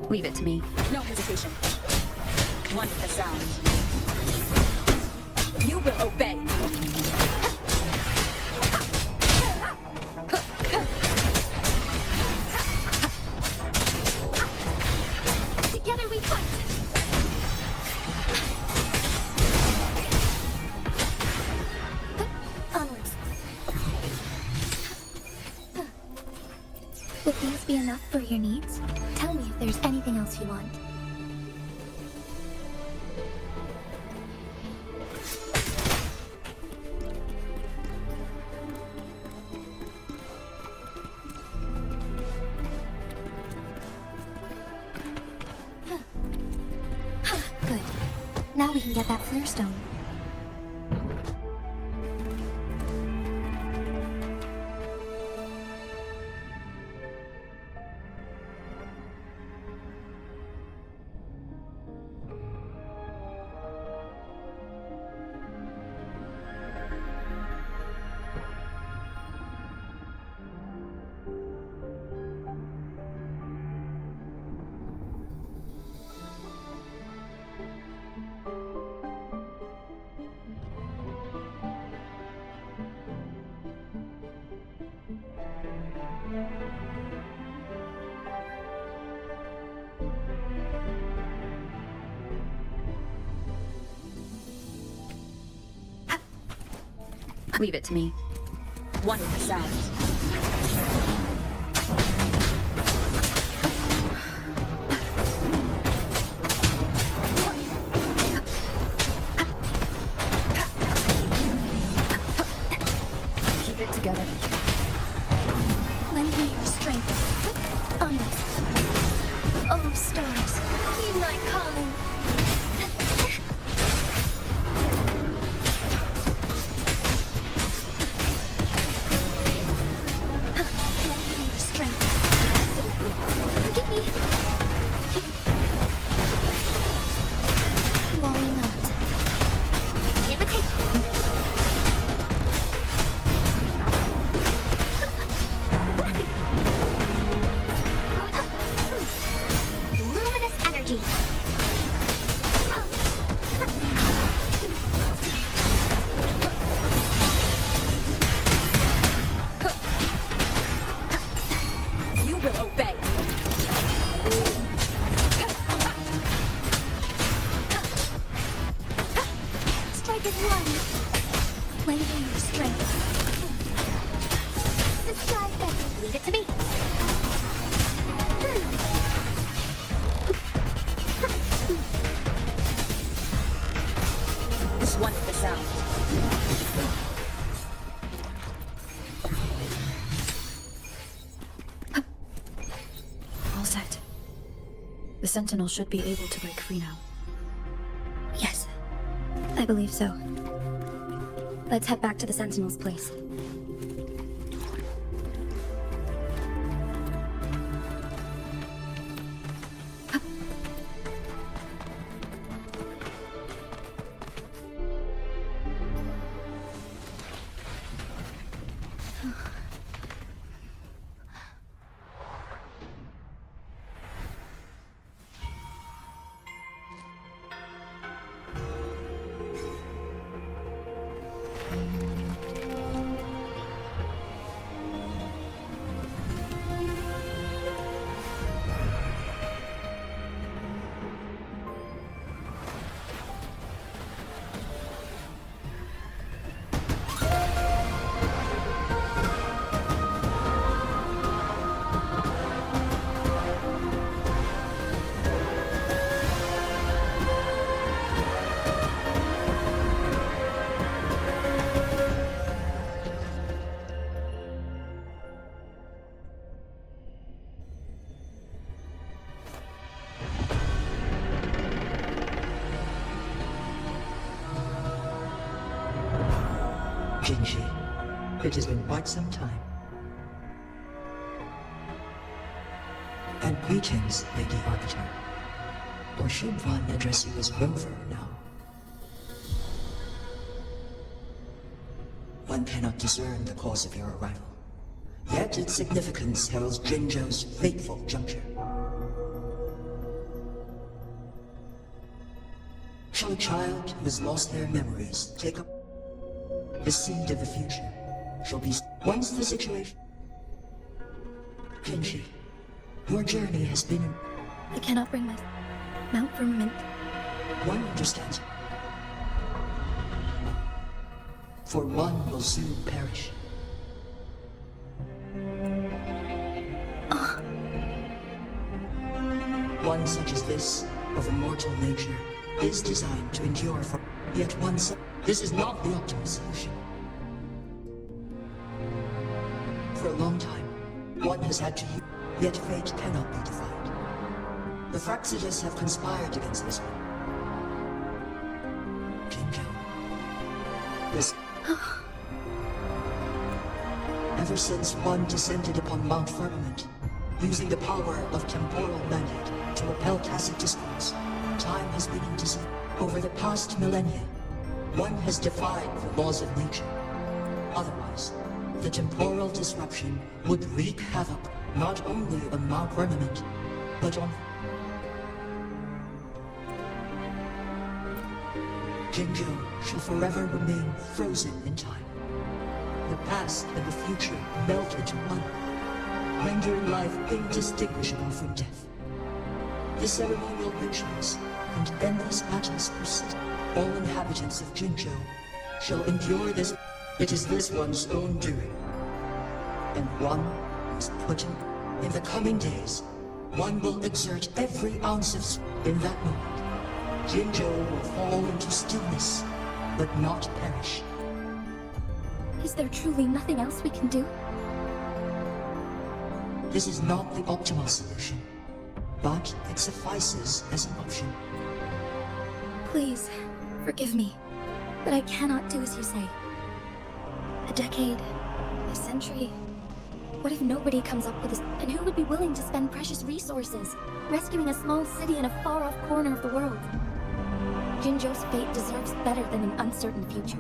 Leave it to me. No hesitation. One with the sound. You will obey. Together we fight. Onwards. Will these be enough for your needs? Tell me if there's anything else you want. Good. Now we can get that flare stone. Leave it to me. One with the sound. together. Lend me your strength. Honest. Oh, stars, heed my calling. Lend me your strength. Forgive me. Why not? Imitate. Luminous energy. You will obey. Strike as one. Lend me your strength. The sky best. Leave it to me. This one is the sound. All set. The Sentinel should be able to break free now. Yes, I believe so. Let's head back to the Sentinel's place. Jinji, it has been quite some time. And greetings, Lady Arbiter. Or should one address you as Rover now? One cannot discern the cause of your arrival. Yet its significance heralds Jinzhou's fateful juncture. Shall a child who has lost their memories take up the seed of the future? Shall be once the situation. Jinji, your journey has been. I cannot bring my Mount Firmament. One understands. For one will soon perish. One such as this, of immortal nature, is designed to endure for yet one such. This is not the optimal solution. For a long time, one has had to use, yet fate cannot be defied. The Fraxitus have conspired against this one. Jinzhou. This. Ever since one descended upon Mount Firmament, using the power of temporal mandate to repel tacit discourse, time has been indecisive. Over the past millennia, one has defied the laws of nature. Otherwise, the temporal disruption would wreak havoc not only on Mount Firmament, but on Jinzhou shall forever remain frozen in time. The past and the future melt into one, rendering life indistinguishable from death. The ceremonial rituals and endless battles persist. All inhabitants of Jinzhou shall endure this. It is this one's own doing. And one must put in the coming days, one will exert every ounce of in that moment. Jinzhou will fall into stillness, but not perish. Is there truly nothing else we can do? This is not the optimal solution, but it suffices as an option. Please, forgive me, but I cannot do as you say. A decade, a century. What if nobody comes up with this? And who would be willing to spend precious resources rescuing a small city in a far-off corner of the world? Jinzhou's fate deserves better than an uncertain future.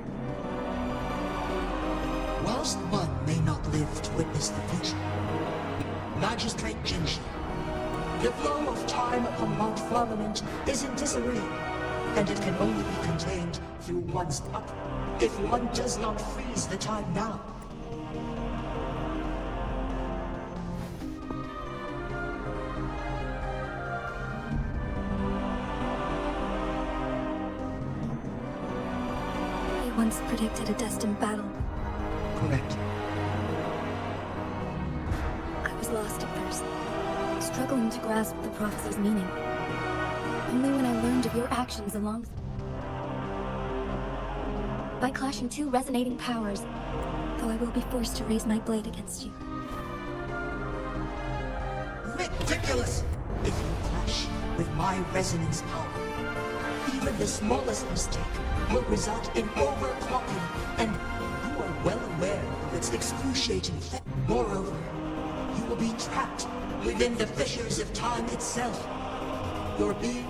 Whilst one may not live to witness the future, Magistrate Jinzhou, the flow of time upon Mount Firmament is in disarray, and it can only be contained through one's up if one does not freeze the time now. He once predicted a destined battle. Correct. I was lost at first, struggling to grasp the prophecy's meaning. Only when I learned of your actions along... By clashing two resonating powers, though I will be forced to raise my blade against you. Ridiculous! If you clash with my resonance power, even the smallest mistake will result in overclocking, and you are well aware of its excruciating effect. Moreover, you will be trapped within the fissures of time itself. Your being...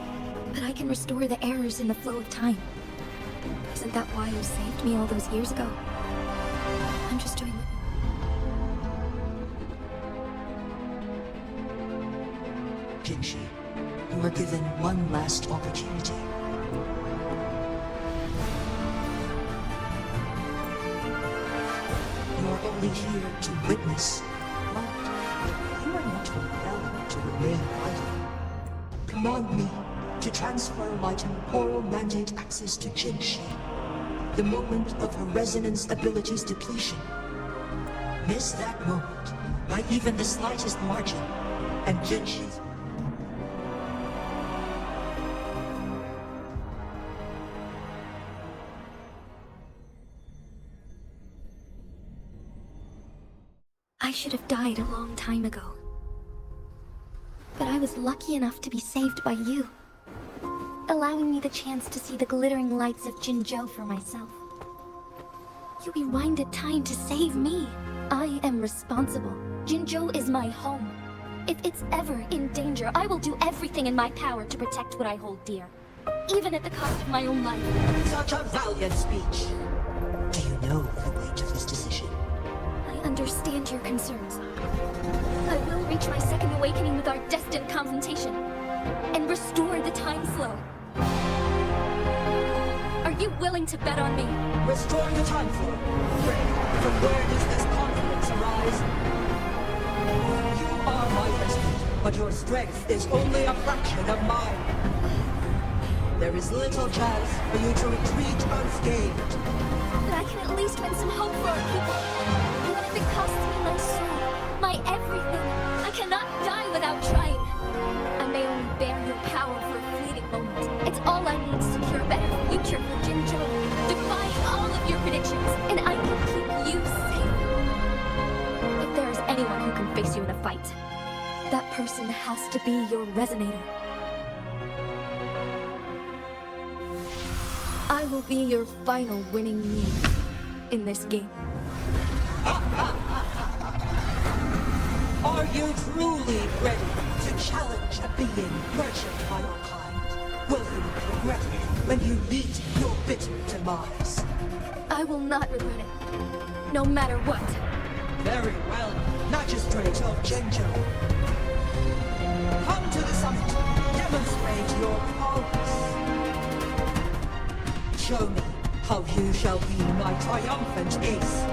But I can restore the errors in the flow of time. Isn't that why you saved me all those years ago? I'm just doing... Jinzhou, you were given one last opportunity. You are only here to witness, but you are not compelled to remain idle. Command me to transfer my temporal mandate access to Jinzhou, the moment of her resonance ability's depletion. Miss that moment by even the slightest margin, and Jinzhou's... I should have died a long time ago. But I was lucky enough to be saved by you, allowing me the chance to see the glittering lights of Jinzhou for myself. You rewinded time to save me. I am responsible. Jinzhou is my home. If it's ever in danger, I will do everything in my power to protect what I hold dear, even at the cost of my own life. Such a valiant speech. Do you know the weight of this decision? I understand your concerns. I will reach my second awakening with our destined confrontation, and restore the time flow. Are you willing to bet on me? Restore the time flow? From where does this confidence arise? You are my resident, but your strength is only a fraction of mine. There is little chance for you to retreat unscathed. But I can at least win some hope for our people. Even if it costs me my soul, my everything. I cannot die without trying. I may only bear your power for a fleeting moment. It's all I need to secure a better future for Jinzhou, defying all of your predictions, and I can keep you safe. If there is anyone who can face you in a fight, that person has to be your resonator. I will be your final winning move in this game. Are you truly ready to challenge a being nurtured by your kind? Will you regret it when you meet your bitter demise? I will not regret it, no matter what. Very well, Magistrate of Jinzhou. Come to the summit. Demonstrate your prowess. Show me how you shall be my triumphant ace.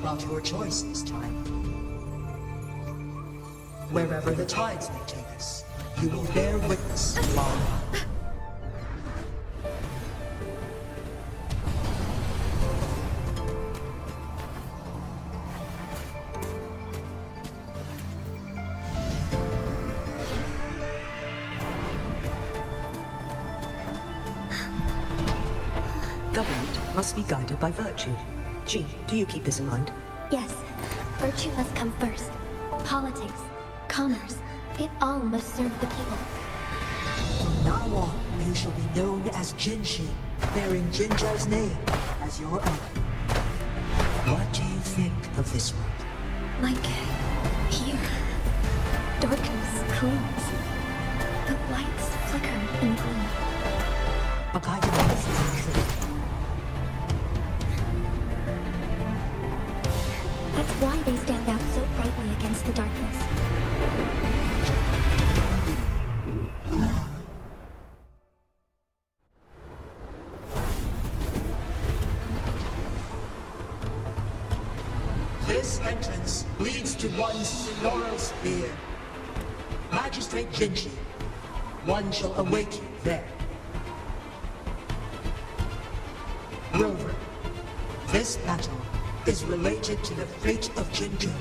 about your choice this time. Wherever the tides may take us, you will bear witness along. Government must be guided by virtue. Jean, do you keep this in mind? Yes, virtue must come first. Politics, commerce, it all must serve the people. From now on, you shall be known as Jinshi, bearing Jinzhou's name as your own. What do you think of this world? Like here, darkness cools. The lights flicker in the gloom. A guidance is true. That's why they stand out so brightly against the darkness. This entrance leads to one's Sonoral Sphere. Magistrate Jinshi, one shall await you there. Rover, this battle is related to the fate of Jinzhou,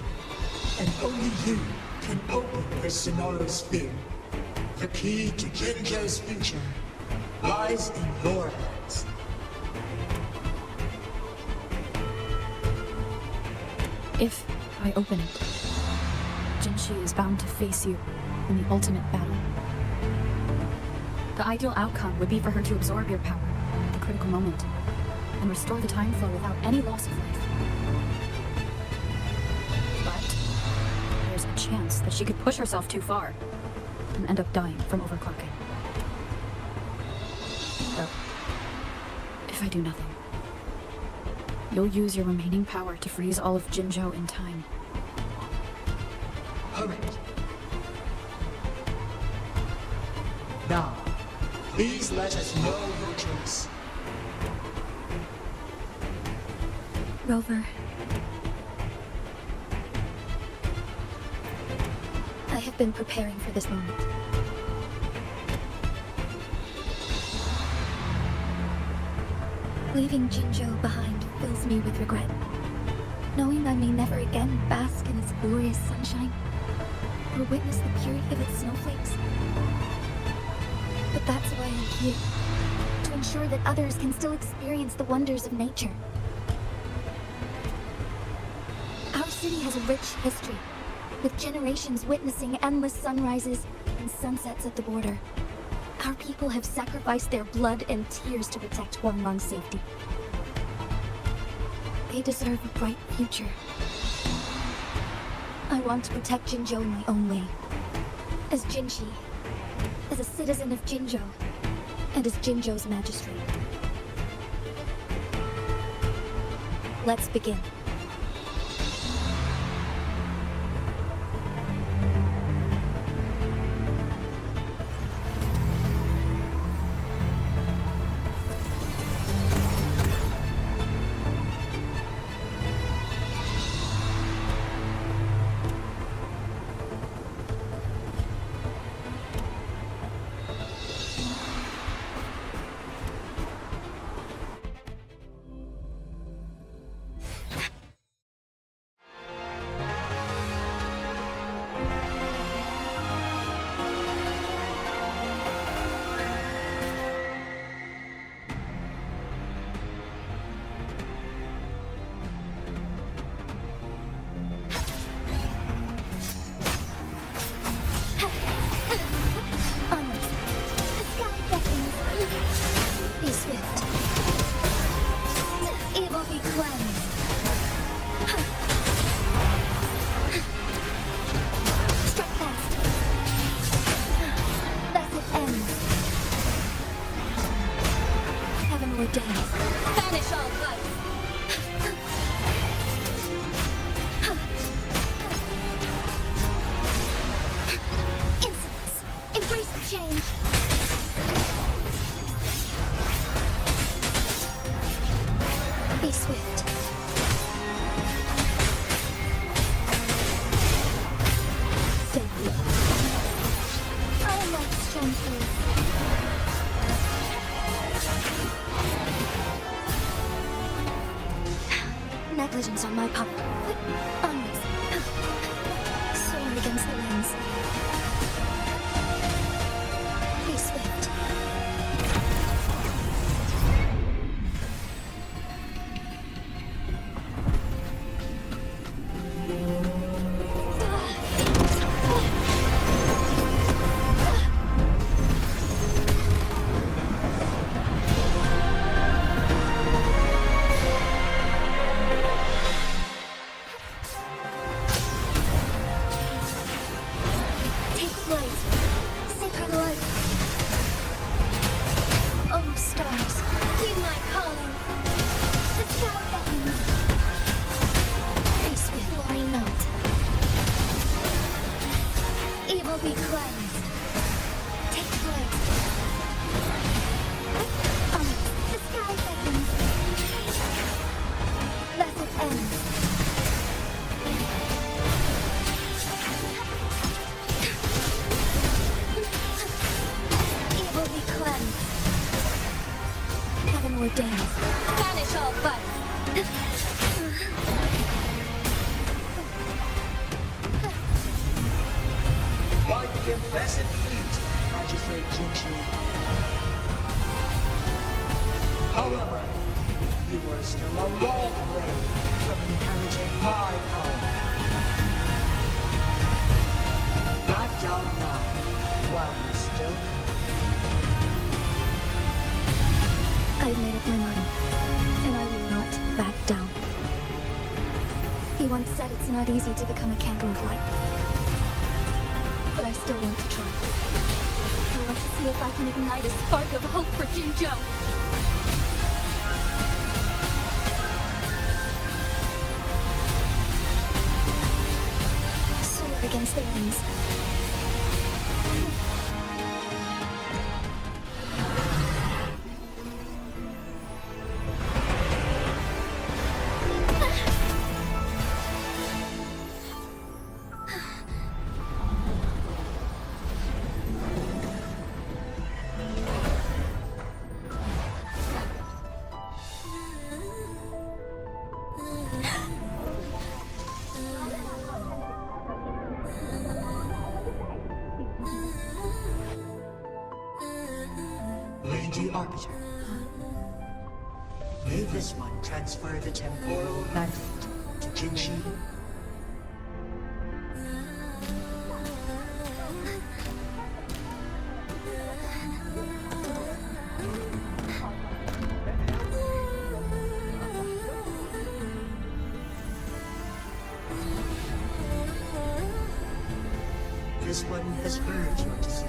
and only you can open the Sonoral Sphere. The key to Jinzhou's future lies in your hands. If I open it, Jinshi is bound to face you in the ultimate battle. The ideal outcome would be for her to absorb your power at the critical moment and restore the time flow without any loss of life. But there's a chance that she could push herself too far and end up dying from overclocking. So, if I do nothing, you'll use your remaining power to freeze all of Jinzhou in time. Correct. Now, please let us know your choice. Rover. I have been preparing for this moment. Leaving Jinzhou behind fills me with regret. Knowing I may never again bask in its glorious sunshine, or witness the purity of its snowflakes. But that's why I'm here. To ensure that others can still experience the wonders of nature. Our city has a rich history, with generations witnessing endless sunrises and sunsets at the border. Our people have sacrificed their blood and tears to protect Guanglong's safety. They deserve a bright future. I want to protect Jinzhou in my own way. As Jinshi, as a citizen of Jinzhou, and as Jinzhou's magistrate. Let's begin. Evil be cleansed. Take flight. The sky beckons. Let it end. Evil be cleansed. Heaven ordains. Banish all vice. By the impressive feat, Magistrate Jinchi. However, you are still a long way from inheriting my power. Back down now, while you still can. I've made up my mind, and I will not back down. He once said it's not easy to become a candle of light. But I still want to try. I want to see if I can ignite a spark of hope for Jinzhou. Sword against the winds. Lady Arbiter. May this one transfer the temporal mandate to Jinchi? This one has heard your decision.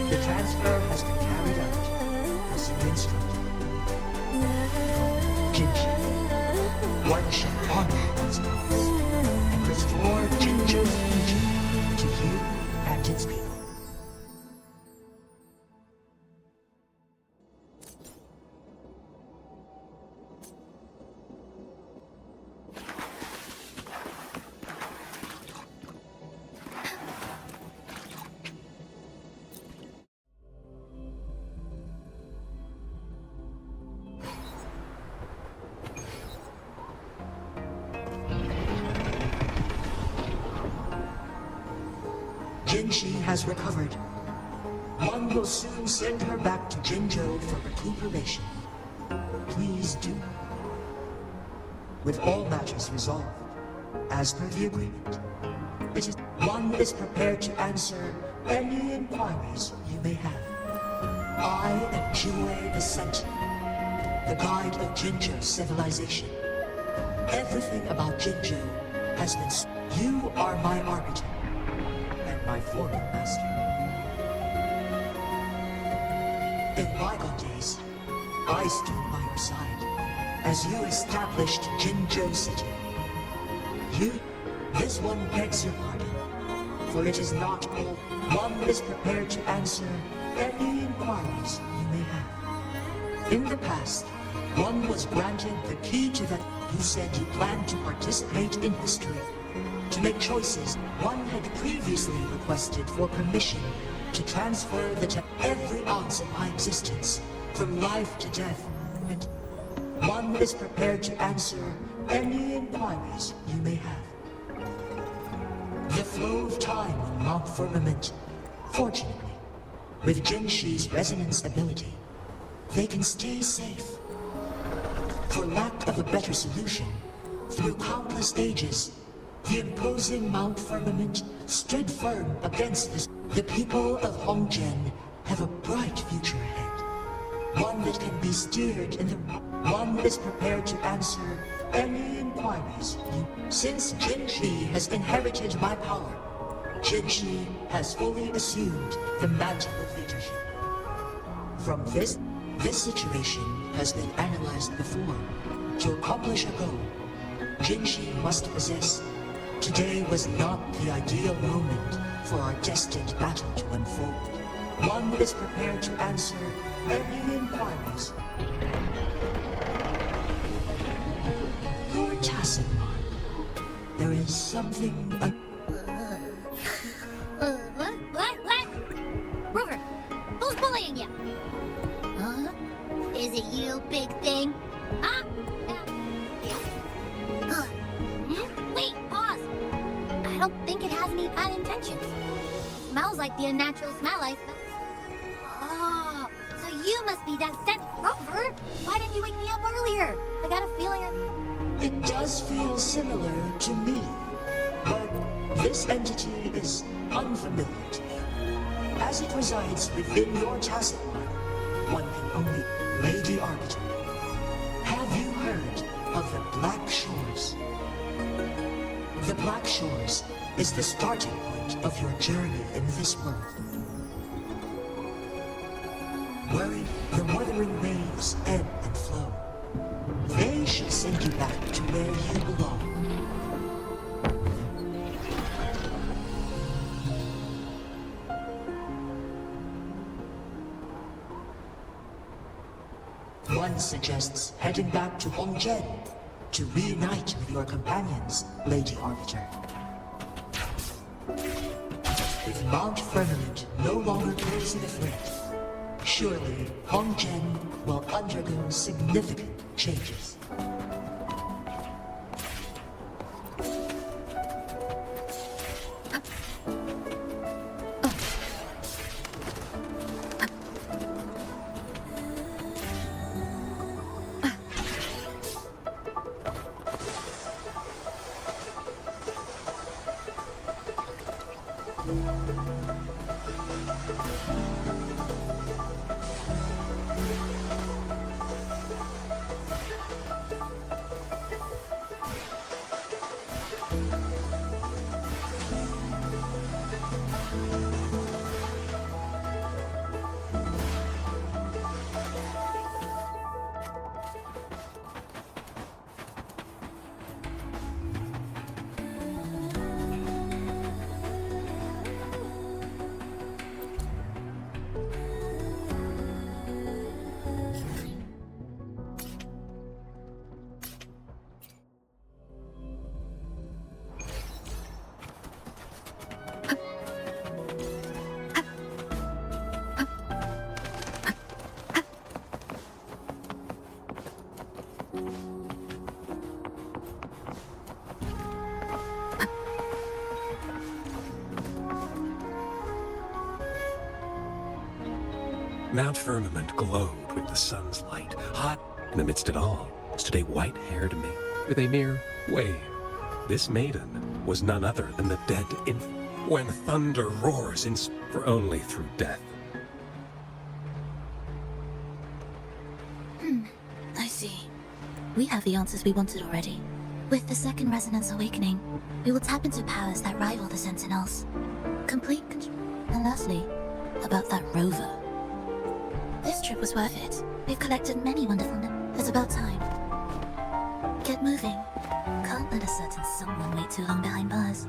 The transfer has been carried out as you instructed. Jinchi, one shall honor one's promise and restore Jinzhou's future to you and its people. Jinchi has recovered. One will soon send her back to Jinzhou for recuperation. Please do. With all matters resolved, as per the agreement, one is prepared to answer any inquiries you may have. I am Jue the Sentinel, the guide of Jinzhou's civilization. Everything about Jinzhou has been... You are my arbiter. My former master. In bygone days, I stood by your side as you established Jinzhou City. This one begs your pardon, for it is not all. One is prepared to answer any inquiries you may have. In the past, one was granted the key to that. You said you planned to participate in history. To make choices, one had previously requested for permission to transfer every ounce of my existence, from life to death, firmament. One that is prepared to answer any inquiries you may have. The flow of time on Mount Firmament. Fortunately, with Jinshi's resonance ability, they can stay safe. For lack of a better solution, through countless ages, the imposing Mount Firmament stood firm against this. The people of Hongjian have a bright future ahead. One that can be steered in the... One that is prepared to answer any inquiries you... Since Jinshi has inherited my power, Jinshi has fully assumed the mantle of leadership. From this situation has been analyzed before. To accomplish a goal, Jinshi must possess. Today was not the ideal moment for our destined battle to unfold. One that is prepared to answer any inquiries. Lord Tasselmark, there is something... What? Rover, who's bullying you? Huh? Is it you, big thing? Huh? Wait, pause. I don't think it has any bad intentions. It smells like the unnatural smell I smell. Oh, so you must be that set Rover. Why didn't you wake me up earlier? I got a feeling It does feel similar to me, but this entity is unfamiliar to me. As it resides within your Tasselmark, one can only... Lady Arbiter, have you heard of the Black Shores? The Black Shores is the starting point of your journey in this world. Where the wuthering waves ebb and flow. They should send you back to where you belong. One suggests heading back to Hongjian to reunite with your companions, Lady Arbiter. With Mount Firmament no longer posing a threat, surely Hongjian will undergo significant changes. Mount Firmament glowed with the sun's light. Hot in the midst it all stood a white-haired maiden with a mere wave. This maiden was none other than the dead infant. When thunder roars for only through death. I see. We have the answers we wanted already. With the second resonance awakening, we will tap into powers that rival the Sentinels. Complete control. And lastly, about that rover. This trip was worth it. We've collected many wonderful It's about time. Get moving. Can't let a certain someone wait too long behind bars.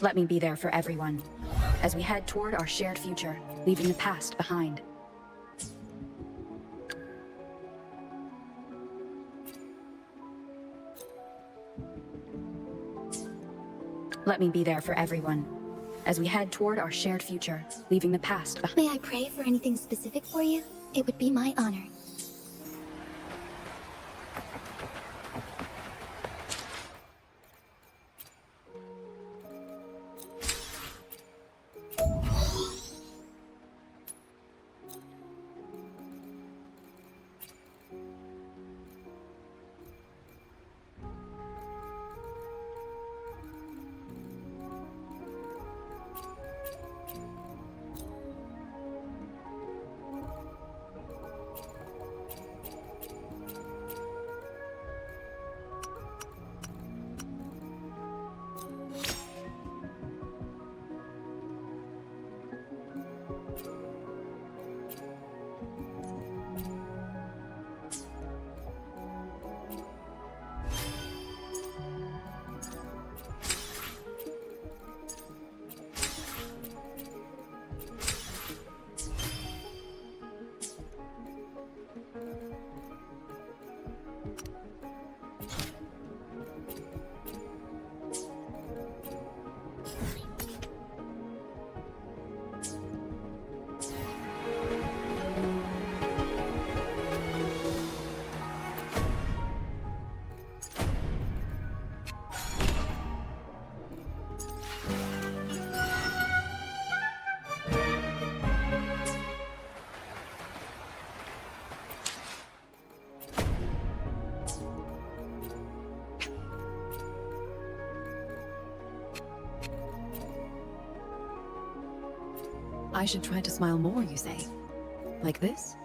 Let me be there for everyone, as we head toward our shared future, leaving the past behind. Let me be there for everyone, as we head toward our shared future, leaving the past behind. May I pray for anything specific for you? It would be my honor. I should try to smile more, you say? Like this?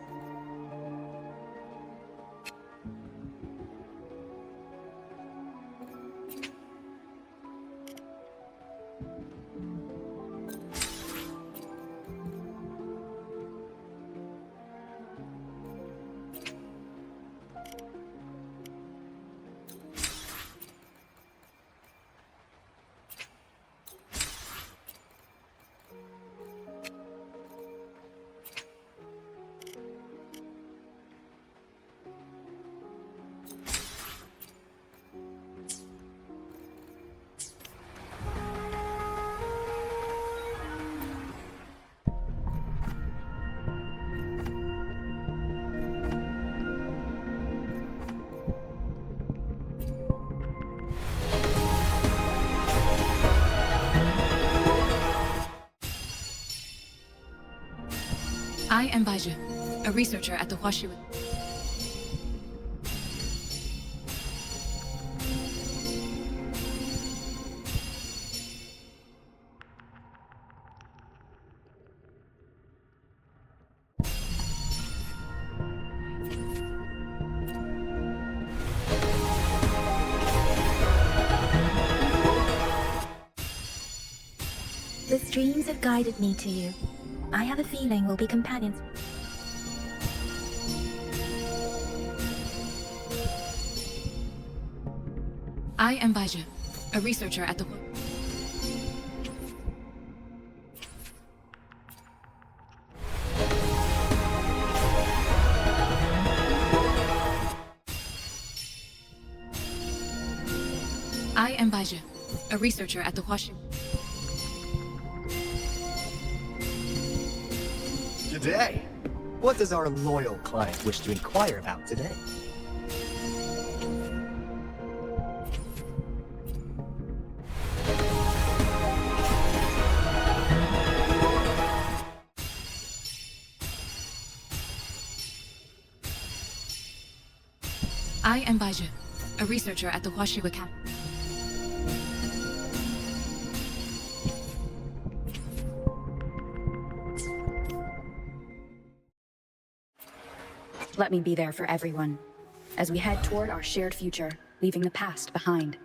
I am Baiju, a researcher at the Huashi. The streams have guided me to you. I have a feeling we'll be companions. I am Baiju, a researcher at the I am Baiju, a researcher at the Huashi. Today? What does our loyal client wish to inquire about today? I am Baiju, a researcher at the Huashi Academy. Let me be there for everyone, as we head toward our shared future, leaving the past behind.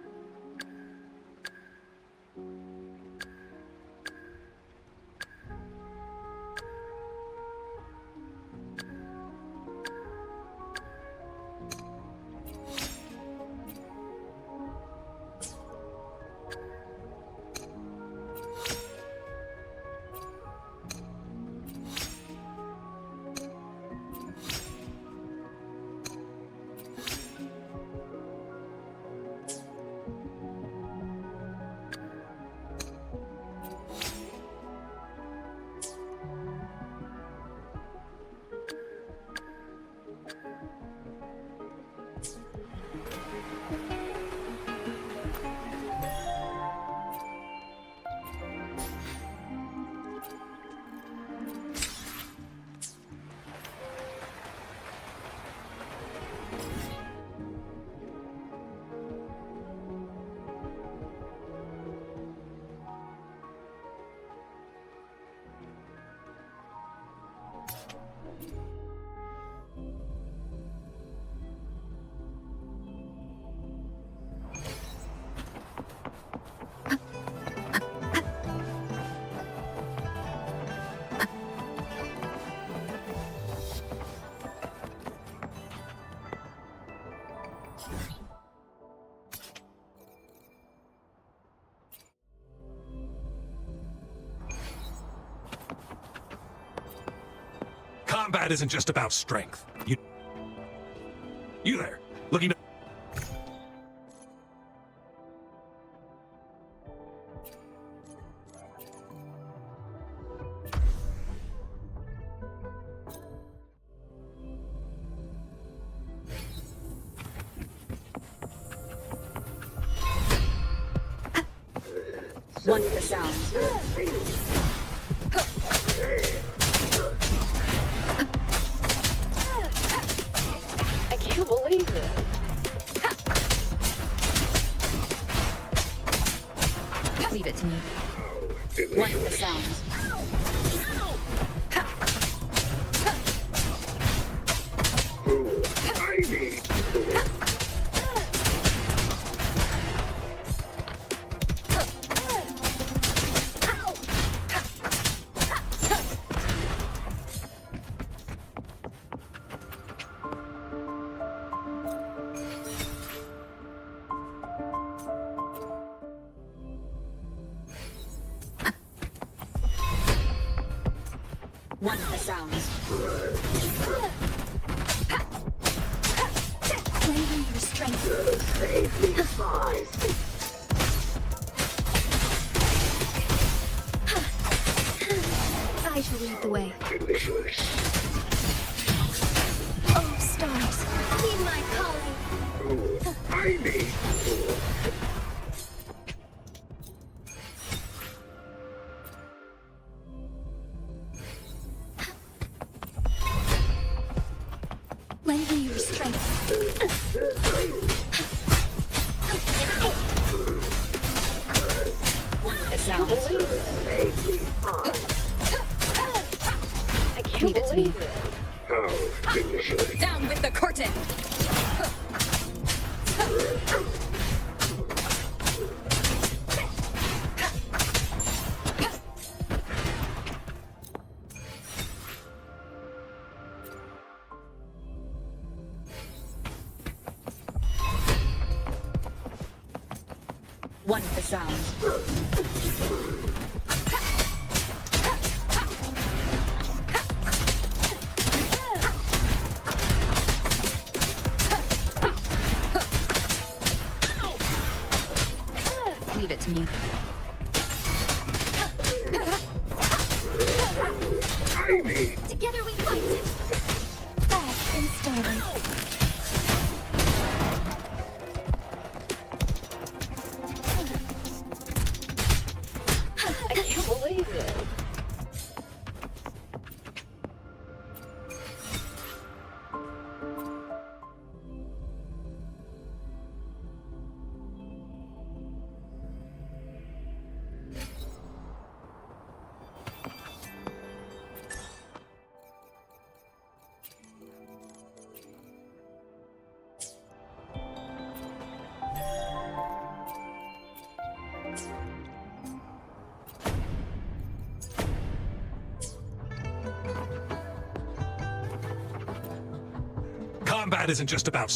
Combat isn't just about strength. You there, looking to... One for sound. I can't believe it. Leave it to me. One for sound. I need One for sound. Lend me your strength. save these spies. I shall lead the way. Delicious. Oh, stars. Heed my calling. I need Lend me your strength. One for sound. I can't Leave it to me. how delicious. Down with the curtain! One for sound. Leave it to me. I need Together we fight. Fast and starlight. I can't believe it. Combat isn't just about